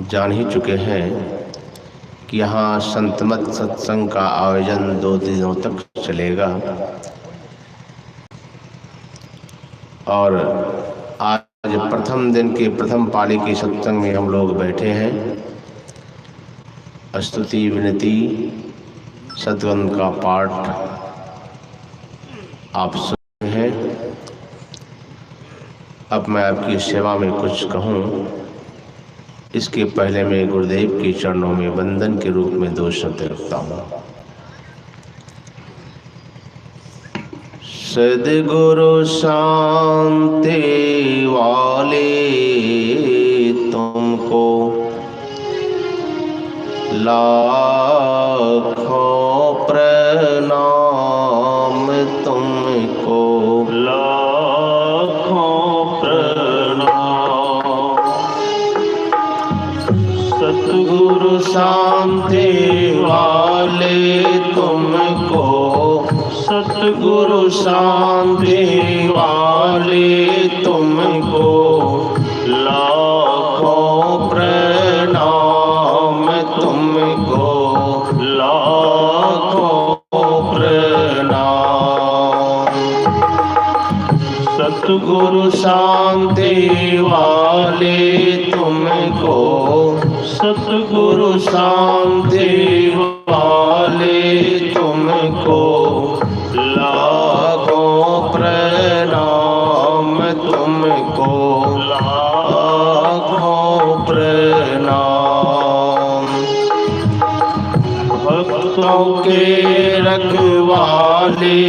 जान ही चुके हैं कि यहाँ संतमत सत्संग का आयोजन 2 दिनों तक चलेगा और आज प्रथम दिन के प्रथम पाली के सत्संग में हम लोग बैठे हैं। स्तुति विनती सद्गंध का पाठ आप सुने हैं। अब मैं आपकी सेवा में कुछ कहूँ इसके पहले मैं गुरुदेव के चरणों में वंदन के रूप में 2 शब्द रखता हूँ। सद्गुरु शांति वाले तुमको लाखों प्रणाम, तुमको लाखों प्रणाम। सद्गुरु शांति वाले तुमको, सद्गुरु शांति वाले तुमको लाखों प्रणाम, तुमको लाखों प्रणाम। सद्गुरु शांति वाले तुमको, सद्गुरु शांति वाले तुमको लाखों प्रणाम, तुमको लाखों प्रणाम। भक्तों के रखवाले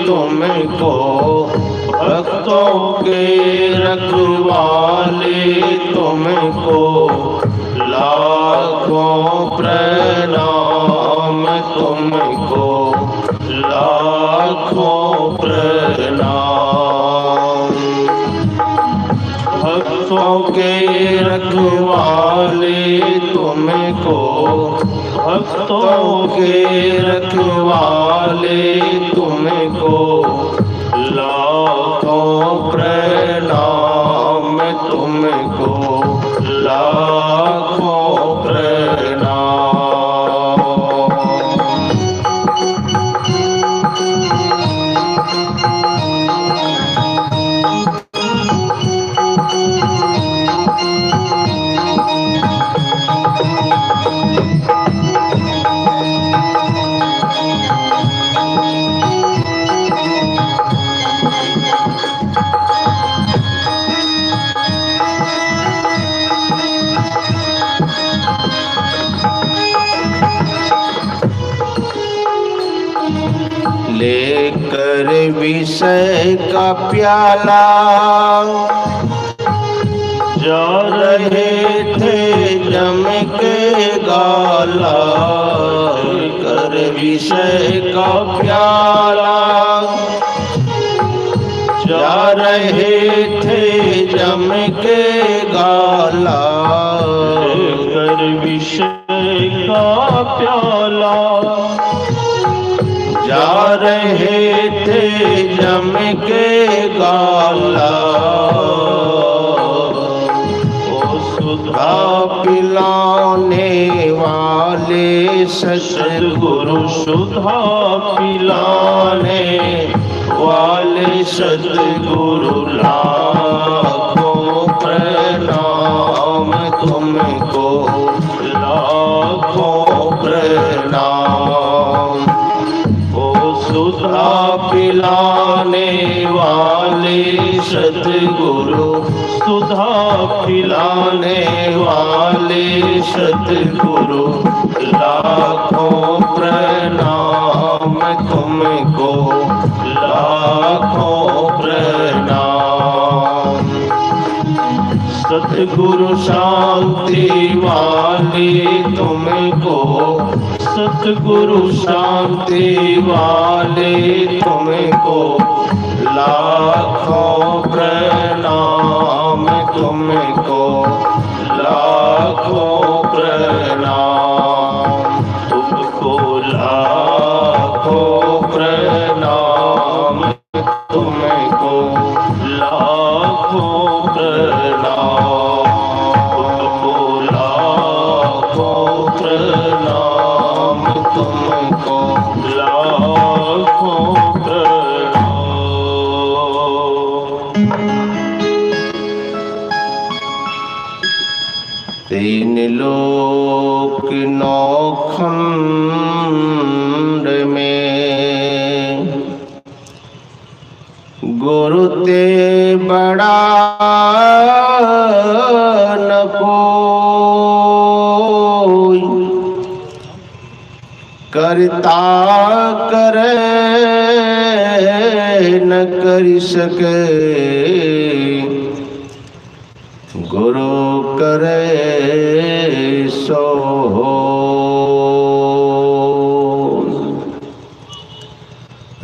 तुमको, भक्तों के रखवाले तुमको लाखों प्रणाम, तुमको लाखों प्रणाम। भक्तों के रखवाले तुमको, भक्तों के रखवाले तुमको लाखों प्रणाम, तुमको लाखों प्रणाम। लेकर विषय का प्याला जा रहे थे जम के गाला, लेकर विषय का प्याला जा रहे थे जम के गाला, लेकर विषय का प्याला जा रहे थे जम के गाला। ओ सुधा पिलाने वाले सद्गुरु, सुधा पिलाने वाले सद्गुरु लाखों प्रणाम, तुमको लाखों प्रणाम। सुधा पिलाने वाले सद्गुरु, सुधा पिलाने वाले सद्गुरु लाखों प्रणाम, तुमको लाखों प्रणाम। सद्गुरु शांति वाले तुमको, सद्गुरु शांति वाले तुमको लाखों प्रणाम, तुमको लाखों प्रणाम, तुमको लाखों प्रणाम, तुमको लाखों प्रणाम, तुमको लाखों तीन लोक नौखंड में गुरु ते बड़ा न कोई, करता करे न कर सके, गुरु करे सो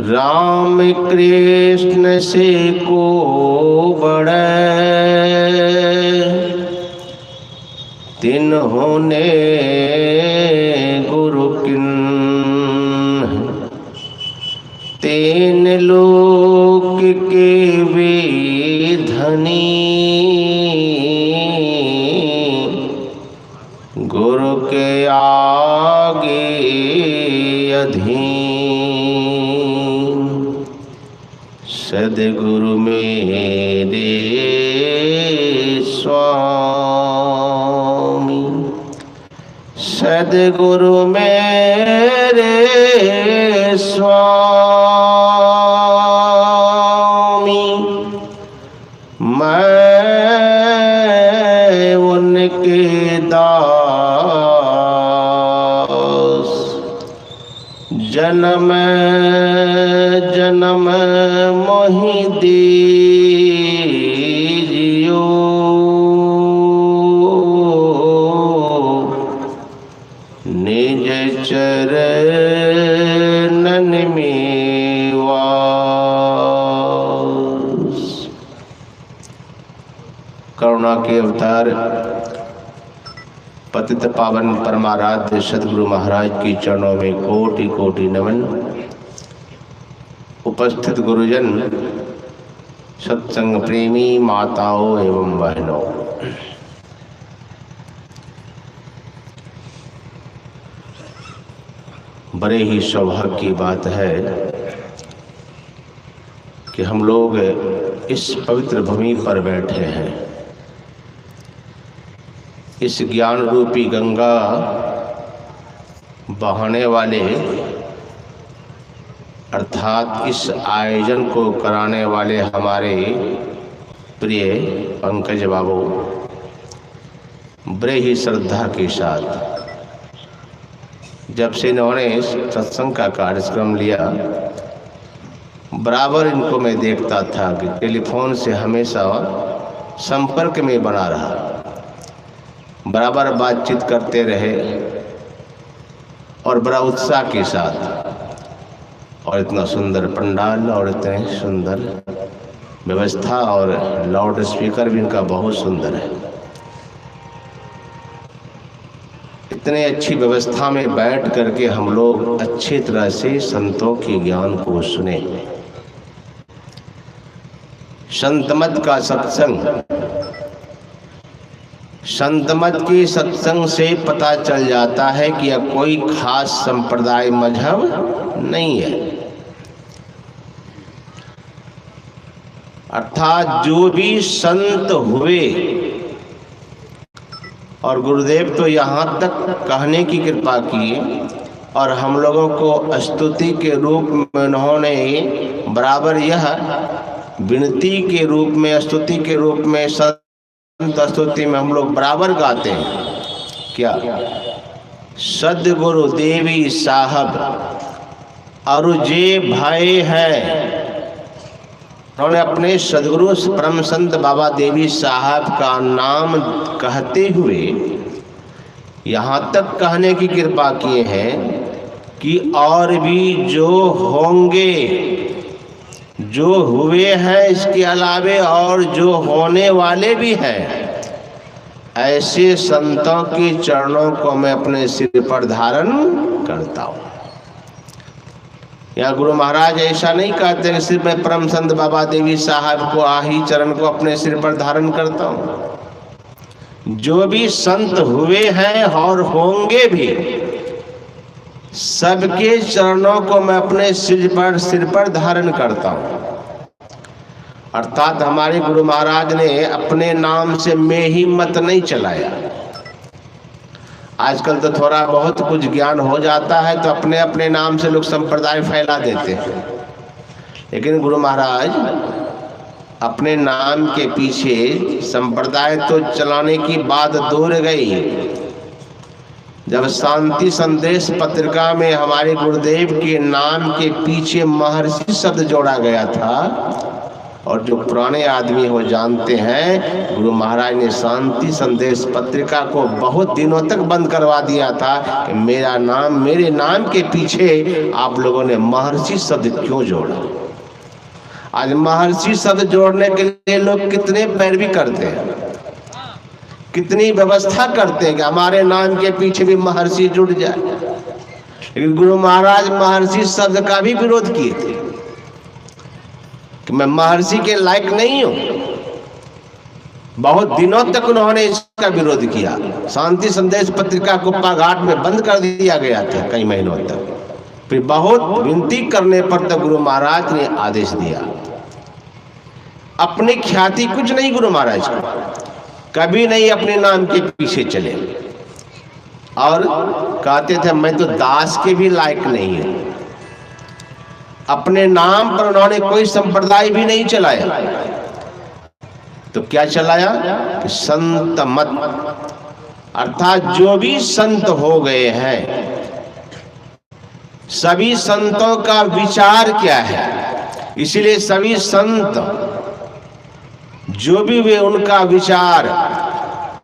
राम कृष्ण से को बड़े, तिन्होंने गुरु किन, तीन लोक के वे धनी, गुरु के आगे अधीन, सद्गुरु मेरे स्वामी, सद्गुरु मेरे स्वामी, मैं उनके दास, जन्म जन्म मोहि दीजियो, निज चरणन में वास। करुणा के अवतार पतित पावन परमाराध्य सद्गुरु महाराज की चरणों में कोटि कोटि नमन। उपस्थित गुरुजन, सत्संग प्रेमी माताओं एवं बहनों, बड़े ही सौभाग्य की बात है कि हम लोग इस पवित्र भूमि पर बैठे हैं। इस ज्ञान रूपी गंगा बहाने वाले अर्थात इस आयोजन को कराने वाले हमारे प्रिय पंकज बाबू बड़े ही श्रद्धा के साथ जब से इन्होंने सत्संग का कार्यक्रम लिया, बराबर इनको मैं देखता था कि टेलीफोन से हमेशा संपर्क में बना रहा, बराबर बातचीत करते रहे और बड़ा उत्साह के साथ। और इतना सुंदर पंडाल और इतने सुंदर व्यवस्था और लाउड स्पीकर भी इनका बहुत सुंदर है। इतने अच्छी व्यवस्था में बैठ करके हम लोग अच्छी तरह से संतों के ज्ञान को सुने। संतमत का सत्संग, संतमत के सत्संग से पता चल जाता है कि यह कोई खास संप्रदाय मजहब नहीं है, अर्थात जो भी संत हुए। और गुरुदेव तो यहाँ तक कहने की कृपा की और हम लोगों को स्तुति के रूप में उन्होंने बराबर यह विनती के रूप में, स्तुति के रूप में, संत स्तुति में हम लोग बराबर गाते हैं क्या, सद्गुरु देवी साहब अरुजे भाई है। उन्होंने अपने सद्गुरु परम संत बाबा देवी साहब का नाम कहते हुए यहाँ तक कहने की कृपा किए हैं कि और भी जो होंगे, जो हुए हैं, इसके अलावे और जो होने वाले भी हैं, ऐसे संतों के चरणों को मैं अपने सिर पर धारण करता हूँ। या गुरु महाराज ऐसा नहीं कहते कि सिर्फ मैं परम संत बाबा देवी साहब को आही चरण को अपने सिर पर धारण करता हूँ। जो भी संत हुए हैं और होंगे भी, सबके चरणों को मैं अपने सिर पर धारण करता हूँ। अर्थात हमारे गुरु महाराज ने अपने नाम से मैं ही मत नहीं चलाया, आजकल तो थोड़ा बहुत कुछ ज्ञान हो जाता है तो अपने अपने नाम से लोग संप्रदाय फैला देते हैं, लेकिन गुरु महाराज अपने नाम के पीछे संप्रदाय तो चलाने की बात दूर गई। जब शांति संदेश पत्रिका में हमारे गुरुदेव के नाम के पीछे महर्षि शब्द जोड़ा गया था, और जो पुराने आदमी हो जानते हैं, गुरु महाराज ने शांति संदेश पत्रिका को बहुत दिनों तक बंद करवा दिया था कि मेरे नाम के पीछे आप लोगों ने महर्षि शब्द क्यों जोड़ा। आज महर्षि शब्द जोड़ने के लिए लोग कितने पैरवी करते हैं, कितनी व्यवस्था करते हैं कि हमारे नाम के पीछे भी महर्षि जुड़ जाए। लेकिन गुरु महाराज महर्षि शब्द का भी विरोध किए थे कि मैं महर्षि के लायक नहीं हूं। बहुत दिनों तक उन्होंने इसका विरोध किया। शांति संदेश पत्रिका कुप्पा घाट में बंद कर दिया गया था कई महीनों तक। फिर बहुत विनती करने पर तक गुरु महाराज ने आदेश दिया। अपनी ख्याति कुछ नहीं, गुरु महाराज को कभी नहीं अपने नाम के पीछे चले, और कहते थे मैं तो दास के भी लायक नहीं हूं। अपने नाम पर उन्होंने कोई संप्रदाय भी नहीं चलाया। तो क्या चलाया कि संत मत, अर्थात जो भी संत हो गए हैं सभी संतों का विचार क्या है। इसीलिए सभी संत जो भी वे उनका विचार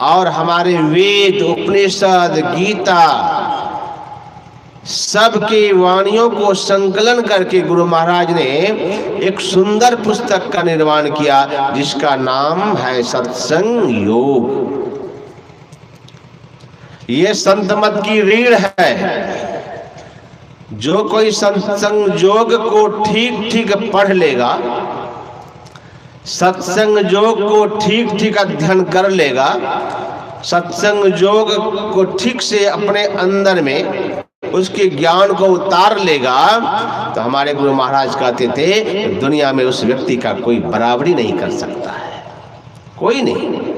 और हमारे वेद उपनिषद गीता सबके वाणियों को संकलन करके गुरु महाराज ने एक सुंदर पुस्तक का निर्माण किया जिसका नाम है सत्संग योग। ये संत मत की रीढ़ है। जो कोई सत्संग योग को ठीक ठीक पढ़ लेगा, सत्संग योग को ठीक ठीक अध्ययन कर लेगा, सत्संग योग को ठीक से अपने अंदर में उसके ज्ञान को उतार लेगा, तो हमारे गुरु महाराज कहते थे दुनिया में उस व्यक्ति का कोई बराबरी नहीं कर सकता है, कोई नहीं।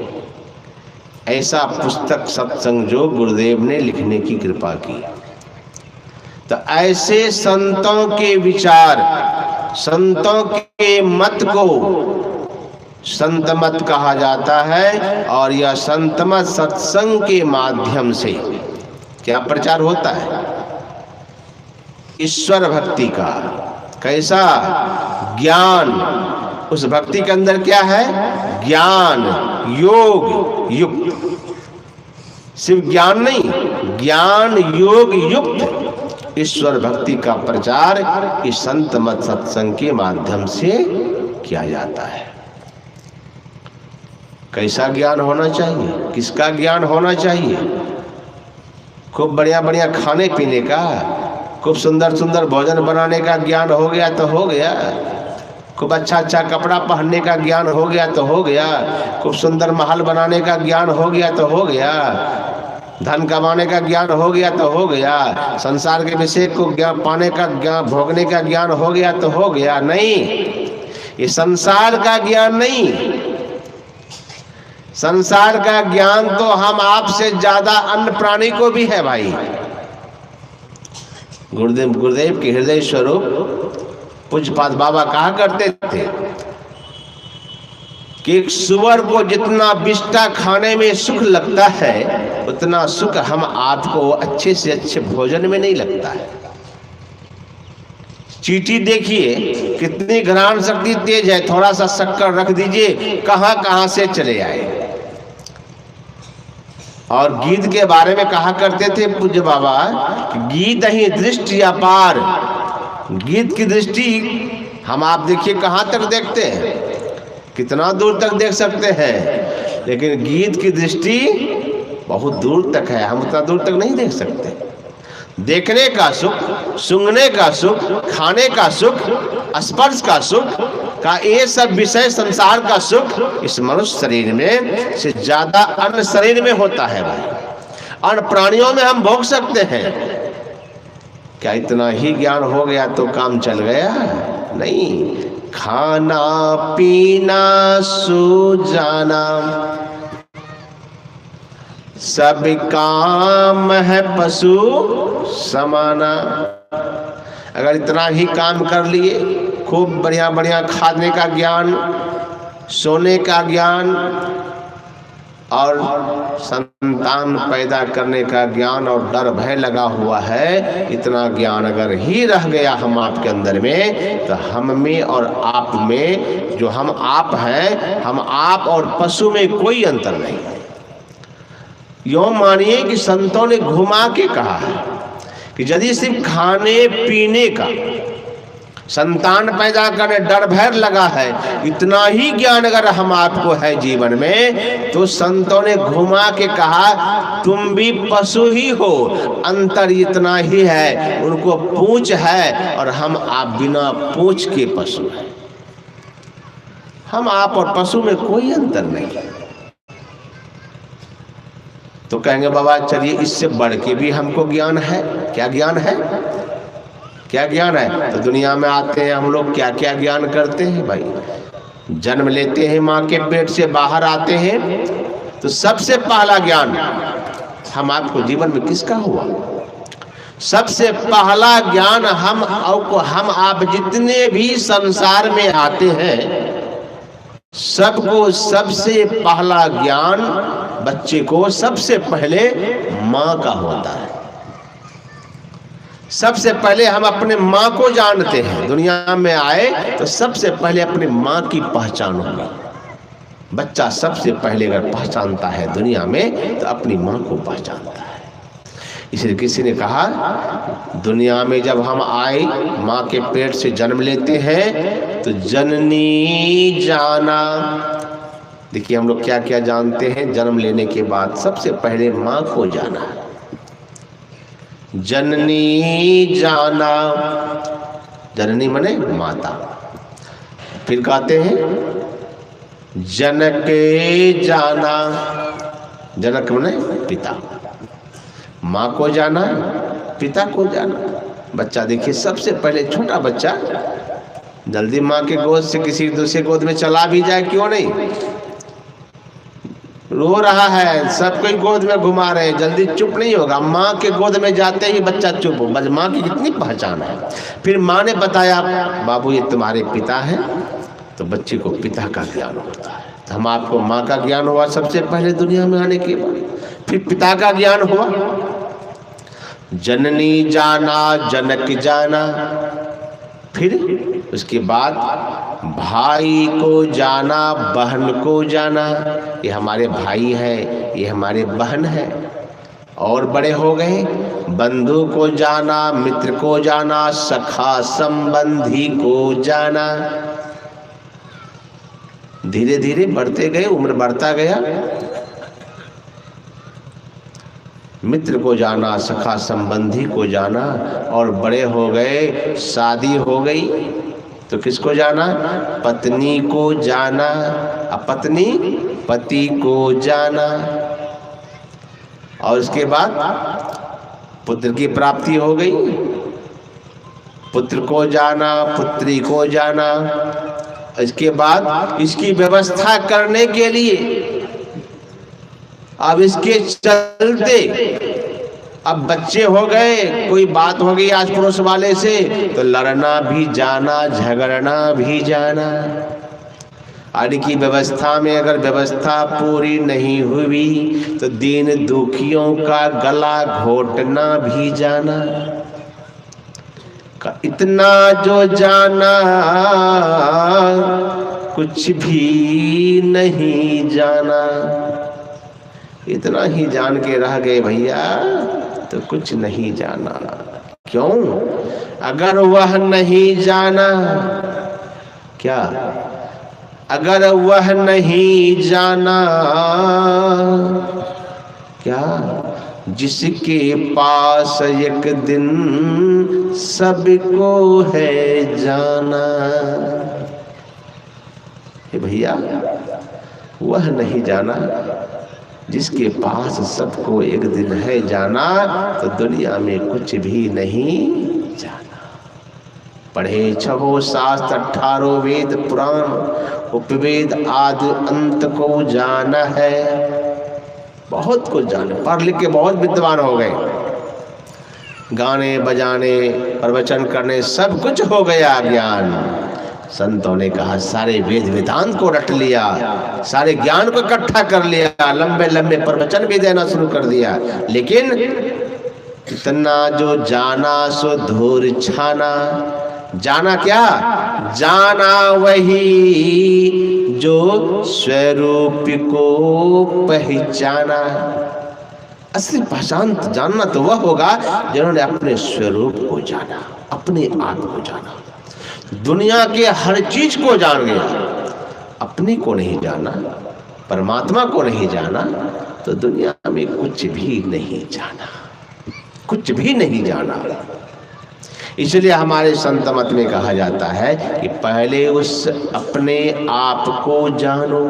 ऐसा पुस्तक सत्संग योग गुरुदेव ने लिखने की कृपा की। तो ऐसे संतों के विचार, संतों के मत को संत मत कहा जाता है। और यह संत मत सत्संग के माध्यम से क्या प्रचार होता है? ईश्वर भक्ति का। कैसा? ज्ञान। उस भक्ति के अंदर क्या है? ज्ञान, योग युक्त। सिर्फ ज्ञान नहीं, ज्ञान योग युक्त ईश्वर भक्ति का प्रचार इस संत मत सत्संग के माध्यम से किया जाता है। कैसा ज्ञान होना चाहिए? किसका ज्ञान होना चाहिए? खूब बढ़िया बढ़िया खाने पीने का, खूब सुंदर सुंदर भोजन बनाने का ज्ञान हो गया तो हो गया, खूब अच्छा अच्छा कपड़ा पहनने का ज्ञान हो गया तो हो गया, खूब सुंदर महल बनाने का ज्ञान हो गया तो हो गया, धन कमाने का ज्ञान हो गया तो हो गया, संसार के विषय को ज्ञान पाने का ज्ञान, भोगने का ज्ञान हो गया तो हो गया। नहीं, ये संसार का ज्ञान नहीं। संसार का ज्ञान तो हम आपसे ज्यादा अन्य प्राणी को भी है भाई। गुरुदेव के हृदय स्वरूप पूज्यपाद बाबा कहा करते थे कि एक सुअर को जितना बिष्टा खाने में सुख लगता है उतना सुख हम आपको अच्छे से अच्छे भोजन में नहीं लगता है। चींटी देखिए कितनी घ्राण शक्ति तेज है, थोड़ा सा शक्कर रख दीजिए कहां कहां से चले आए। और गीत के बारे में कहा करते थे पूज्य बाबा, गीत ही दृष्टि अपार। गीत की दृष्टि हम आप देखिए कहां तक देखते हैं, कितना दूर तक देख सकते हैं, लेकिन गीत की दृष्टि बहुत दूर तक है, हम उतना दूर तक नहीं देख सकते। देखने का सुख, सूंघने का सुख, खाने का सुख, स्पर्श का सुख का ये सब विषय संसार का सुख इस मनुष्य शरीर में से ज्यादा अन्य शरीर में होता है भाई। अन्य प्राणियों में हम भोग सकते हैं। क्या इतना ही ज्ञान हो गया तो काम चल गया? नहीं। खाना पीना सो जाना, सब काम है पशु समाना। अगर इतना ही काम कर लिए, खूब बढ़िया बढ़िया खाने का ज्ञान, सोने का ज्ञान और संतान पैदा करने का ज्ञान और डर भय लगा हुआ है, इतना ज्ञान अगर ही रह गया हम आपके अंदर में, तो हम में और आप में, जो हम आप हैं, हम आप और पशु में कोई अंतर नहीं है। यूँ मानिए कि संतों ने घुमा के कहा है कि यदि सिर्फ खाने पीने का, संतान पैदा करने डर भय लगा है, इतना ही ज्ञान अगर हम आपको है जीवन में, तो संतों ने घुमा के कहा तुम भी पशु ही हो, अंतर इतना ही है, उनको पूंछ है और हम आप बिना पूंछ के पशु हैं। हम आप और पशु में कोई अंतर नहीं है। तो कहेंगे बाबा चलिए इससे बढ़ के भी हमको ज्ञान है। क्या ज्ञान है? क्या ज्ञान है? तो दुनिया में आते हैं हम लोग, क्या क्या ज्ञान करते हैं भाई। जन्म लेते हैं, माँ के पेट से बाहर आते हैं, तो सबसे पहला ज्ञान हम आपको जीवन में किसका हुआ? सबसे पहला ज्ञान हम आप जितने भी संसार में आते हैं, सबको सबसे पहला ज्ञान बच्चे को सबसे पहले माँ का होता है। सबसे पहले हम अपने माँ को जानते हैं। दुनिया में आए तो सबसे पहले अपनी माँ की पहचान होगी। बच्चा सबसे पहले अगर पहचानता है दुनिया में, तो अपनी माँ को पहचानता है। इसलिए किसी ने कहा दुनिया में जब हम आए, माँ के पेट से जन्म लेते हैं, तो जननी जाना। देखिए हम लोग क्या क्या जानते हैं। जन्म लेने के बाद सबसे पहले माँ को जाना, जननी जाना। जननी माने माता। फिर कहते हैं जनक जाना। जनक माने पिता। माँ को जाना, पिता को जाना। बच्चा देखिए सबसे पहले छोटा बच्चा जल्दी माँ के गोद से किसी दूसरे गोद में चला भी जाए, क्यों नहीं? रो रहा है, सब कोई गोद में घुमा रहे हैं, जल्दी चुप नहीं होगा। माँ के गोद में जाते ही बच्चा चुप हो। बस माँ की कितनी पहचान है। फिर माँ ने बताया बाबू ये तुम्हारे पिता हैं, तो बच्चे को पिता का ज्ञान होता है। तो हम आपको माँ का ज्ञान हुआ सबसे पहले दुनिया में आने के बाद, फिर पिता का ज्ञान हुआ। जननी जाना, जनक जाना। फिर उसके बाद भाई को जाना, बहन को जाना। ये हमारे भाई है, ये हमारे बहन है। और बड़े हो गए, बंधु को जाना, मित्र को जाना, सखा संबंधी को जाना। धीरे धीरे बढ़ते गए, उम्र बढ़ता गया। मित्र को जाना, सखा संबंधी को जाना। और बड़े हो गए, शादी हो गई, तो किसको जाना? पत्नी को जाना। अपत्नी पति को जाना। और उसके बाद पुत्र की प्राप्ति हो गई, पुत्र को जाना, पुत्री को जाना। इसके बाद इसकी व्यवस्था करने के लिए अब इसके चलते अब बच्चे हो गए, कोई बात हो गई आज पड़ोस वाले से, तो लड़ना भी जाना, झगड़ना भी जाना। आदि की व्यवस्था में अगर व्यवस्था पूरी नहीं हुई, तो दीन दुखियों का गला घोटना भी जाना। इतना जो जाना कुछ भी नहीं जाना। इतना ही जान के रह गए भैया, तो कुछ नहीं जाना। क्यों? अगर वह नहीं जाना, क्या? अगर वह नहीं जाना, क्या? जिसके पास एक दिन सबको है जाना। भैया वह नहीं जाना जिसके पास सबको एक दिन है जाना, तो दुनिया में कुछ भी नहीं जाना। पढ़े 6 शास्त्र 18 वेद पुराण उपवेद आदि अंत को जाना है। बहुत कुछ जाने, पढ़ लिख के बहुत विद्वान हो गए, गाने बजाने प्रवचन करने सब कुछ हो गया ज्ञान। संतों ने कहा सारे वेद वेदांत को रट लिया, सारे ज्ञान को इकट्ठा कर लिया, लंबे लंबे प्रवचन भी देना शुरू कर दिया, लेकिन इतना जो जाना सो धूर छाना। जाना क्या? जाना वही जो स्वरूप को पहचाना। असली पहचान जानना तो वह होगा जिन्होंने अपने स्वरूप को जाना, अपने आप को जाना। दुनिया के हर चीज को जान गया, अपने को नहीं जाना, परमात्मा को नहीं जाना, तो दुनिया में कुछ भी नहीं जाना, कुछ भी नहीं जाना। इसलिए हमारे संत मत में कहा जाता है कि पहले उस अपने आप को जानो।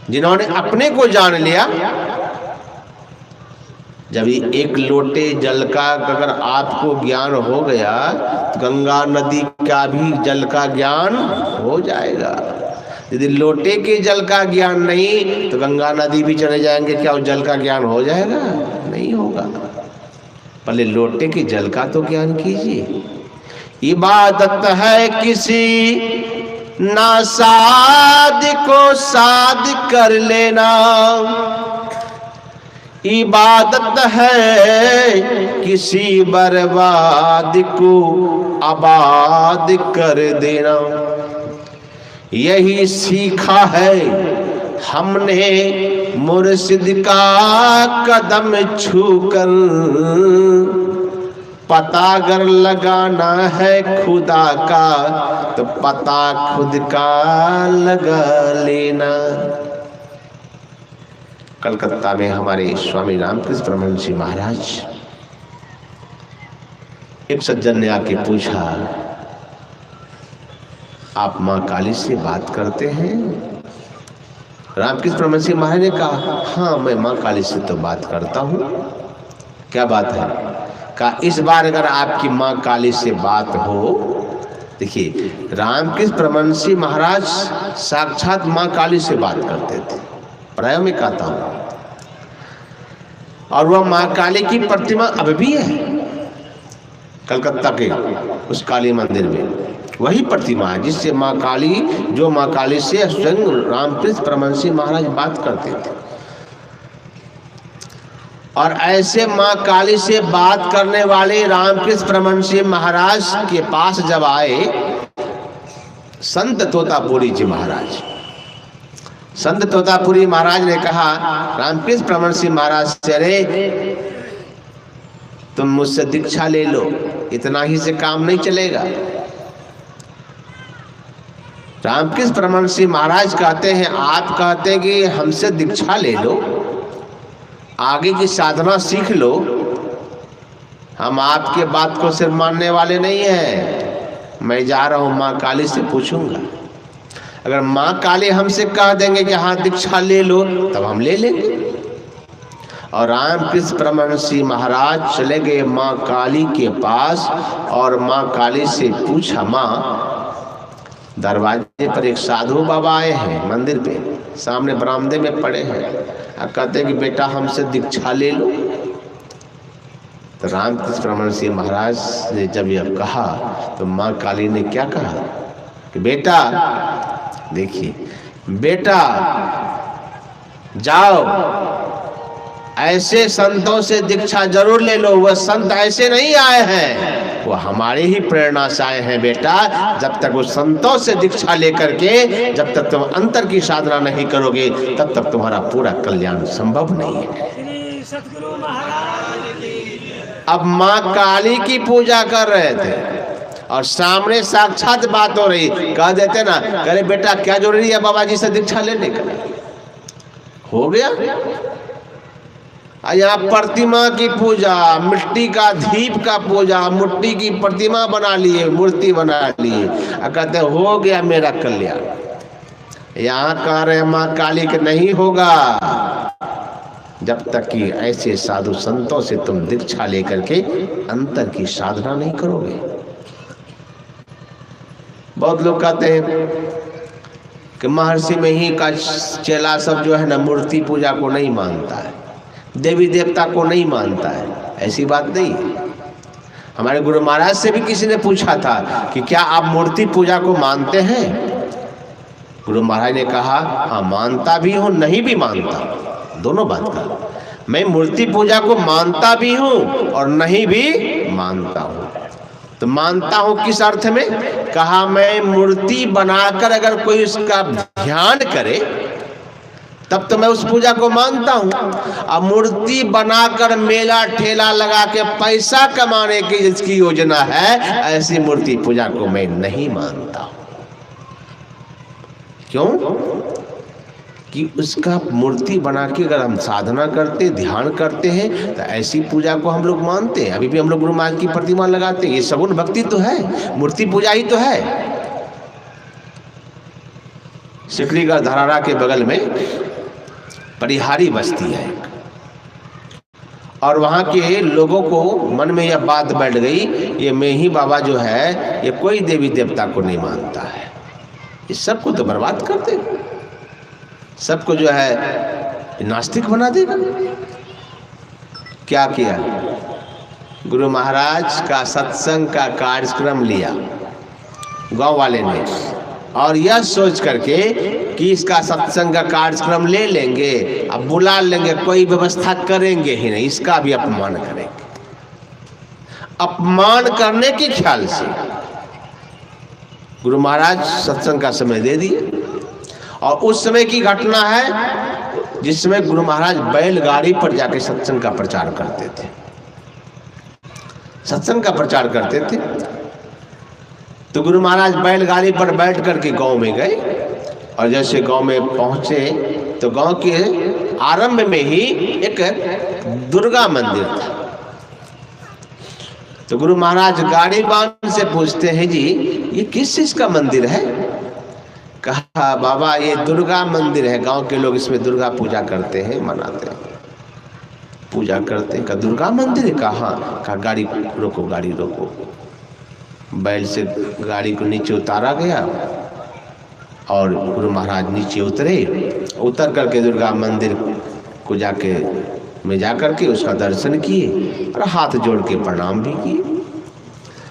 जिन्होंने अपने को जान लिया, जब एक लोटे जल का अगर आपको ज्ञान हो गया तो गंगा नदी का भी जल का ज्ञान हो जाएगा। यदि लोटे के जल का ज्ञान नहीं तो गंगा नदी भी चले जाएंगे, क्या उस जल का ज्ञान हो जाएगा? नहीं होगा। पहले लोटे के जल का तो ज्ञान कीजिए। इबादत है किसी नासाद को साध कर लेना, इबादत है किसी बर्बाद को आबाद कर देना। यही सीखा है हमने मुर्शिद का कदम छूकर, पता अगर लगाना है खुदा का तो पता खुद का लगा लेना। कलकत्ता में हमारे स्वामी रामकृष्ण परमहंस महाराज, एक सज्जन ने आके पूछा, आप माँ काली से बात करते हैं? रामकृष्ण परमहंस महाराज ने कहा, हाँ मैं माँ काली से तो बात करता हूँ। क्या बात है? कहा इस बार अगर आपकी माँ काली से बात हो, देखिए रामकृष्ण परमहंस महाराज साक्षात माँ काली से बात करते थे, प्राय में कहता हूँ, और वह माँ काली की प्रतिमा अब भी है कलकत्ता के उस काली मंदिर में। वही प्रतिमा है जिससे माँ काली, जो माँ काली से स्वयं रामकृष्ण परमहंस महाराज बात करते थे। और ऐसे माँ काली से बात करने वाले रामकृष्ण परमहंस महाराज के पास जब आए संत तोतापुरी जी महाराज, संत तोतापुरी महाराज ने कहा रामकृष्ण परमहंस महाराज से, अरे तुम मुझसे दीक्षा ले लो, इतना ही से काम नहीं चलेगा। रामकृष्ण परमहंस महाराज कहते हैं, आप कहते हैं कि हमसे दीक्षा ले लो, आगे की साधना सीख लो, हम आपके बात को सिर्फ मानने वाले नहीं हैं। मैं जा रहा हूँ माँ काली से पूछूंगा, अगर माँ काली हमसे कह देंगे कि हाँ दीक्षा ले लो, तब हम ले लेंगे। और रामकृष्ण परमहंस महाराज चले गए माँ काली के पास और माँ काली से पूछा, माँ दरवाजे पर एक साधु बाबा आए हैं, मंदिर पे सामने बरामदे में पड़े हैं, और कहते हैं कि बेटा हमसे दीक्षा ले लो। तो रामकृष्ण परमहंस महाराज ने जब यह कहा तो माँ काली ने क्या कहा कि बेटा देखिए, बेटा जाओ ऐसे संतों से दीक्षा जरूर ले लो, वह संत ऐसे नहीं आए हैं, वो हमारे ही प्रेरणा से आए हैं बेटा। जब तक वो संतों से दीक्षा लेकर के जब तक तुम अंतर की साधना नहीं करोगे तब तक तुम्हारा पूरा कल्याण संभव नहीं है। अब माँ काली की पूजा कर रहे थे और सामने साक्षात बात हो रही, कह देते ना, अरे बेटा क्या जरूरी है बाबा जी से दीक्षा लेने का, हो गया। यहाँ प्रतिमा की पूजा, मिट्टी का दीप का पूजा, मिट्टी की प्रतिमा बना लिए, मूर्ति बना लिए, कहते हो गया मेरा कल्याण। यहाँ कह रहे माँ काली के नहीं होगा जब तक कि ऐसे साधु संतों से तुम दीक्षा लेकर के अंतर की साधना नहीं करोगे। बहुत लोग कहते हैं कि महर्षि में ही का चेला सब जो है ना मूर्ति पूजा को नहीं मानता है, देवी देवता को नहीं मानता है। ऐसी बात नहीं है। हमारे गुरु महाराज से भी किसी ने पूछा था कि क्या आप मूर्ति पूजा को मानते हैं? गुरु महाराज ने कहा हाँ, मानता भी हूँ, नहीं भी मानता, दोनों बात का। मैं मूर्ति पूजा को मानता भी हूँ और नहीं भी मानता हूँ। तो मानता हूँ किस अर्थ में? कहा मैं मूर्ति बनाकर अगर कोई उसका ध्यान करे तब तो मैं उस पूजा को मानता हूँ। अब मूर्ति बनाकर मेला ठेला लगा के पैसा कमाने की जिसकी योजना है, ऐसी मूर्ति पूजा को मैं नहीं मानता हूँ। क्यों? कि उसका मूर्ति बना के अगर हम साधना करते, ध्यान करते हैं, तो ऐसी पूजा को हम लोग मानते हैं। अभी भी हम लोग गुरु महाराज की प्रतिमा लगाते हैं, ये सगुण भक्ति तो है, मूर्ति पूजा ही तो है। सिकरीगढ़ धरारा के बगल में परिहारी बस्ती है और वहाँ के लोगों को मन में यह बात बैठ गई, ये मेही बाबा जो है ये कोई देवी देवता को नहीं मानता है, ये सबको तो बर्बाद कर देगा, सबको जो है नास्तिक बना देगा। क्या किया? गुरु महाराज का सत्संग का कार्यक्रम लिया गांव वाले ने, और यह सोच करके कि इसका सत्संग का कार्यक्रम ले लेंगे, अब बुला लेंगे, कोई व्यवस्था करेंगे ही नहीं, इसका भी अपमान करेंगे। अपमान करने के ख्याल से गुरु महाराज सत्संग का समय दे दिए। और उस समय की घटना है जिसमें गुरु महाराज बैलगाड़ी पर जाके सत्संग का प्रचार करते थे, सत्संग का प्रचार करते थे। तो गुरु महाराज बैलगाड़ी पर बैठ करके गांव में गए और जैसे गांव में पहुंचे तो गांव के आरंभ में ही एक दुर्गा मंदिर था। तो गुरु महाराज गाड़ी वाहन से पूछते हैं जी ये किस चीज का मंदिर है? कहा बाबा ये दुर्गा मंदिर है, गांव के लोग इसमें दुर्गा पूजा करते हैं, मनाते हैं, पूजा करते हैं। कहा दुर्गा मंदिर है? कहा गाड़ी रोको, गाड़ी रोको। बैल से गाड़ी को नीचे उतारा गया और गुरु महाराज नीचे उतरे, उतर करके दुर्गा मंदिर को जा करके उसका दर्शन किए और हाथ जोड़ के प्रणाम भी किए।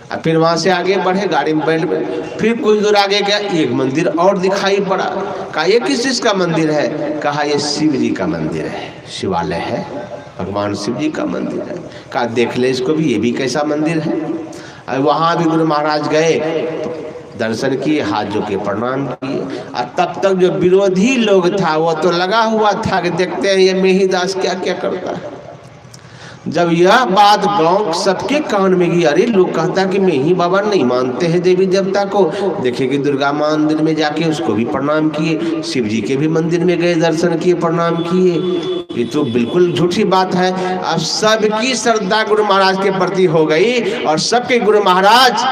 और फिर वहाँ से आगे बढ़े, गाड़ी में बैठ गए। फिर कुछ दूर आगे गया, एक मंदिर और दिखाई पड़ा। कहा ये किस चीज का मंदिर है? कहा ये शिव जी का मंदिर है, शिवालय है, भगवान शिव जी का मंदिर है। कहा देख ले इसको भी, ये भी कैसा मंदिर है। और वहाँ भी गुरु महाराज गए, दर्शन किए, हाथ जो के प्रणाम किए। और तब तक जो विरोधी लोग था वो तो लगा हुआ था कि देखते हैं ये मेही दास क्या क्या करता है। जब यह बात गांव सबके कान में गई, अरे लोग कहता कि मेही बाबा नहीं मानते हैं देवी देवता को, देखे कि दुर्गा मंदिर में जाके उसको भी प्रणाम किए, शिव जी के भी मंदिर में गए, दर्शन किए, प्रणाम किए। ये तो बिल्कुल झूठी बात है। अब सबकी श्रद्धा गुरु महाराज के प्रति हो गई और सबके गुरु महाराज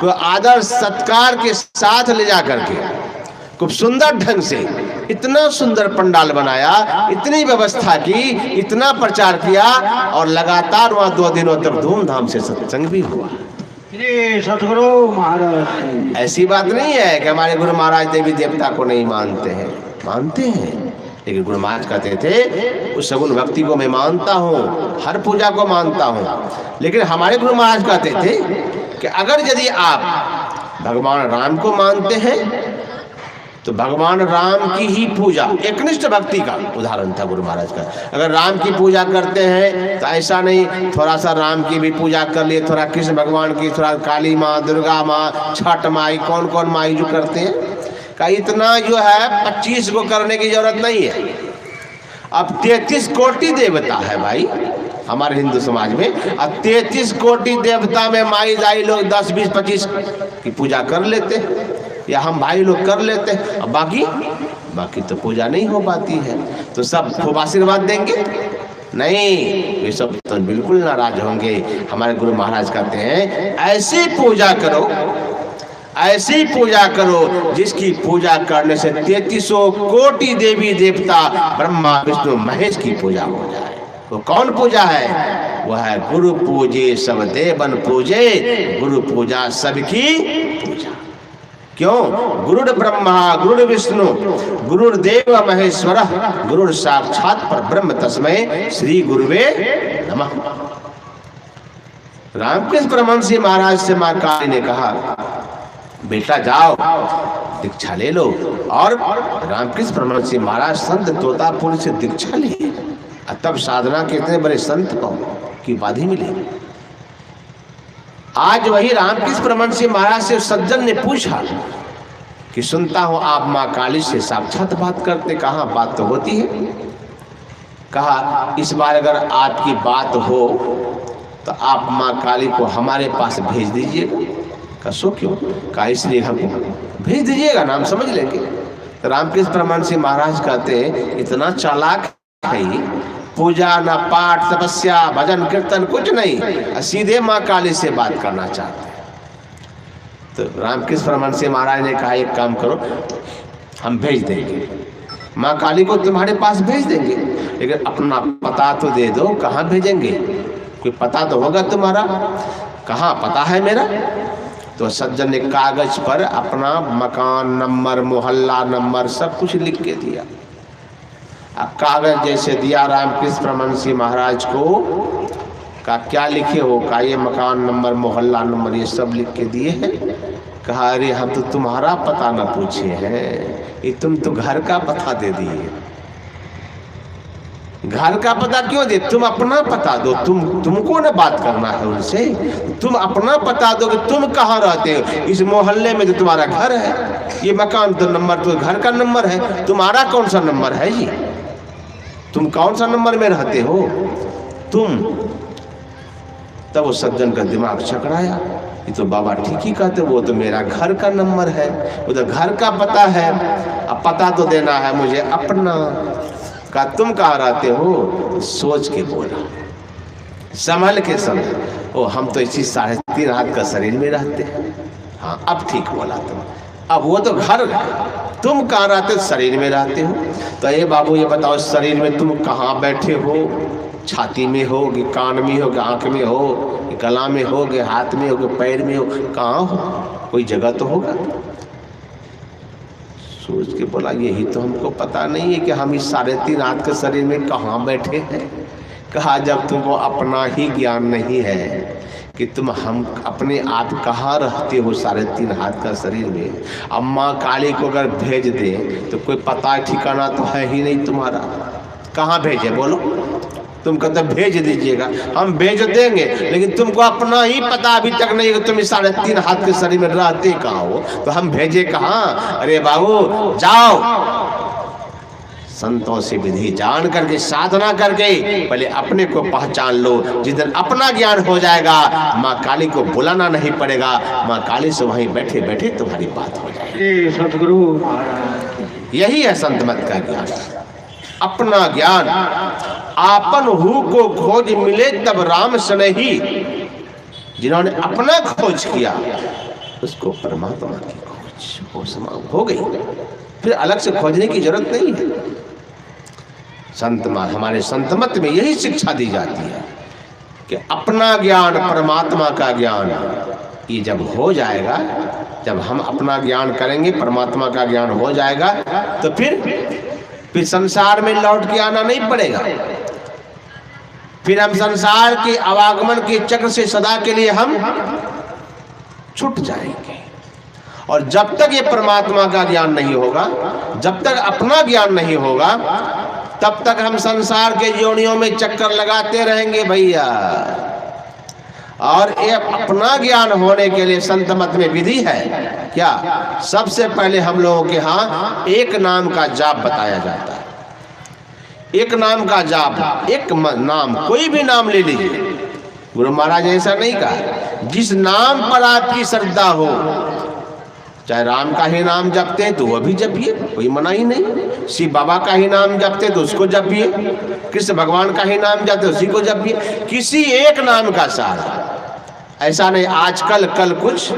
को आदर सत्कार के साथ ले जा करके खूब सुंदर ढंग से इतना सुंदर पंडाल बनाया, इतनी व्यवस्था की, इतना प्रचार किया और लगातार वहाँ 2 दिनों तक धूमधाम से सत्संग भी हुआ। सतगुरु महाराज ऐसी बात नहीं है कि हमारे गुरु महाराज देवी देवता को नहीं मानते हैं, मानते हैं। लेकिन गुरु महाराज कहते थे उस सगुण भक्ति को मैं मानता हूँ, हर पूजा को मानता हूँ। लेकिन हमारे गुरु महाराज कहते थे कि अगर यदि आप भगवान राम को मानते हैं तो भगवान राम की ही पूजा, एकनिष्ठ भक्ति का उदाहरण था गुरु महाराज का। अगर राम की पूजा करते हैं तो ऐसा नहीं थोड़ा सा राम की भी पूजा कर लिए, थोड़ा कृष्ण भगवान की, थोड़ा काली माँ, दुर्गा माँ, छठ माई, कौन कौन माई जो करते हैं, का इतना जो है 25 को करने की जरूरत नहीं है। अब 33 कोटि देवता है भाई हमारे हिंदू समाज में। अब 33 कोटि देवता में माई दाई लोग 10, 20, 25 की पूजा कर लेते हैं या हम भाई लोग कर लेते हैं। अब बाकी तो पूजा नहीं हो पाती है। तो सब खूब आशीर्वाद देंगे? नहीं, ये सब तो बिल्कुल नाराज होंगे। हमारे गुरु महाराज कहते हैं ऐसी पूजा करो, ऐसी पूजा करो जिसकी पूजा करने से 33 कोटि देवी देवता ब्रह्मा विष्णु महेश की पूजा हो जाए। वो कौन पूजा है? वह है गुरु पूजे सब देवन पूजे, गुरु पूजा सबकी पूजा। क्यों? गुरुर् ब्रह्मा गुरुर् विष्णु गुरुर्देव महेश्वर गुरुर् साक्षात परब्रह्म तस्मै श्री गुरुवे नमः। रामकृष्ण परमहंस महाराज से मां काली ने कहा, बेटा जाओ दीक्षा ले लो। और रामकृष्ण परमहंस महाराज संत तोतापुर से दीक्षा ली। तब साधना के इतने बड़े संत की उपाधि मिली। आज वही रामकृष्ण परमहंस महाराज से सज्जन ने पूछा कि सुनता हूं आप मां काली से साक्षात बात करते, कहां बात तो होती है। कहा इस बार अगर आपकी बात हो तो आप मां काली को हमारे पास भेज दीजिएगा। कसो क्यों? कहा इसलिए हमको भेज दीजिएगा, नाम समझ लेंगे। तो रामकृष्ण परमहंस महाराज कहते इतना चालाक है, पूजा न पाठ तपस्या भजन कीर्तन कुछ नहीं, सीधे मां काली से बात करना चाहते हैं। तो रामकृष्ण परमहंस महाराज ने कहा एक काम करो, हम भेज देंगे, मां काली को तुम्हारे पास भेज देंगे, लेकिन अपना पता तो दे दो, कहाँ भेजेंगे? कोई पता तो होगा तुम्हारा, कहाँ पता है मेरा? तो सज्जन ने कागज पर अपना मकान नंबर मोहल्ला नंबर सब कुछ लिख के दिया। अब कागज जैसे दिया रामकृष्ण परमहंस महाराज को, का क्या लिखे हो? का ये मकान नंबर मोहल्ला नंबर ये सब लिख के दिए हैं। कहा अरे हम तो तुम्हारा पता न पूछे हैं, ये तुम तो घर का पता दे दिए। घर का पता क्यों दे? तुम अपना पता दो, तुमको ना बात करना है उनसे, तुम अपना पता दो कि तुम कहाँ रहते हो। इस मोहल्ले में तो तुम्हारा घर है, ये मकान तो नंबर तो घर का नंबर है, तुम्हारा कौन सा नंबर है जी? तुम कौन सा नंबर में रहते हो तुम? तब वो सज्जन का दिमाग चकराया, ये तो बाबा ठीक ही कहते, वो तो मेरा घर का नंबर है, वो तो घर का पता है, अब पता तो देना है मुझे अपना। का तुम कहाँ रहते हो? सोच के बोला, संभल के समय, ओ हम तो इसी 3.5 हाथ का शरीर में रहते हैं। हाँ अब ठीक बोला तुम, अब वो तो घर है, तुम कहाँ रहते हो? शरीर में रहते हो। तो ये बाबू ये बताओ, शरीर में तुम कहाँ बैठे हो? छाती में हो कि कान में हो कि आँख में हो कि गला में हो कि हाथ में हो कि पैर में हो, कहाँ हो? कोई जगह तो होगा। सोच के बोला यही तो हमको पता नहीं है कि हम इस 3.5 हाथ के शरीर में कहाँ बैठे हैं। कहा जब तुमको अपना ही ज्ञान नहीं है कि तुम हम अपने आप कहाँ रहते हो 3.5 हाथ का शरीर में, अम्मा काली को अगर भेज दे तो कोई पता ठिकाना तो है ही नहीं तुम्हारा, कहाँ भेजे बोलो? तुम कहते भेज दीजिएगा, हम भेज देंगे, लेकिन तुमको अपना ही पता अभी तक नहीं कि तुम 3.5 हाथ के शरीर में रहते कहाँ हो, तो हम भेजे कहाँ? अरे बाबू जाओ, संतों से विधि जान करके साधना करके पहले अपने को पहचान लो। जिस दिन अपना ज्ञान हो जाएगा माँ काली को बुलाना नहीं पड़ेगा, माँ काली से वहीं बैठे बैठे तुम्हारी बात हो जाएगी। सतगुरु यही है संत मत का ज्ञान, अपना ज्ञान। आपन हु को खोज मिले तब राम सनहि, जिन्होंने अपना खोज किया उसको परमात्मा की खोज हो गई, फिर अलग से खोजने की जरूरत नहीं है। संत हमारे संत मत में यही शिक्षा दी जाती है कि अपना ज्ञान परमात्मा का ज्ञान ये जब हो जाएगा, जब हम अपना ज्ञान करेंगे परमात्मा का ज्ञान हो जाएगा, तो फिर संसार में लौट के आना नहीं पड़ेगा। फिर हम संसार के आवागमन के चक्र से सदा के लिए हम छूट जाएंगे। और जब तक ये परमात्मा का ज्ञान नहीं होगा, जब तक अपना ज्ञान नहीं होगा, तब तक हम संसार के योनियों में चक्कर लगाते रहेंगे भैया। और ये अपना ज्ञान होने के लिए संत मत में विधि है क्या? सबसे पहले हम लोगों के यहाँ एक नाम का जाप बताया जाता है। एक नाम का जाप, एक नाम, कोई भी नाम ले लीजिए। गुरु महाराज ऐसा नहीं कहा, जिस नाम पर आपकी श्रद्धा हो, चाहे राम का ही नाम जपते हैं तो वह भी जपिए, कोई मना ही नहीं। शिव बाबा का ही नाम जपते तो उसको जपिए, कृष्ण भगवान का ही नाम जपते उसी को जपिए, किसी एक नाम का सहारा। ऐसा नहीं आजकल कल कुछ,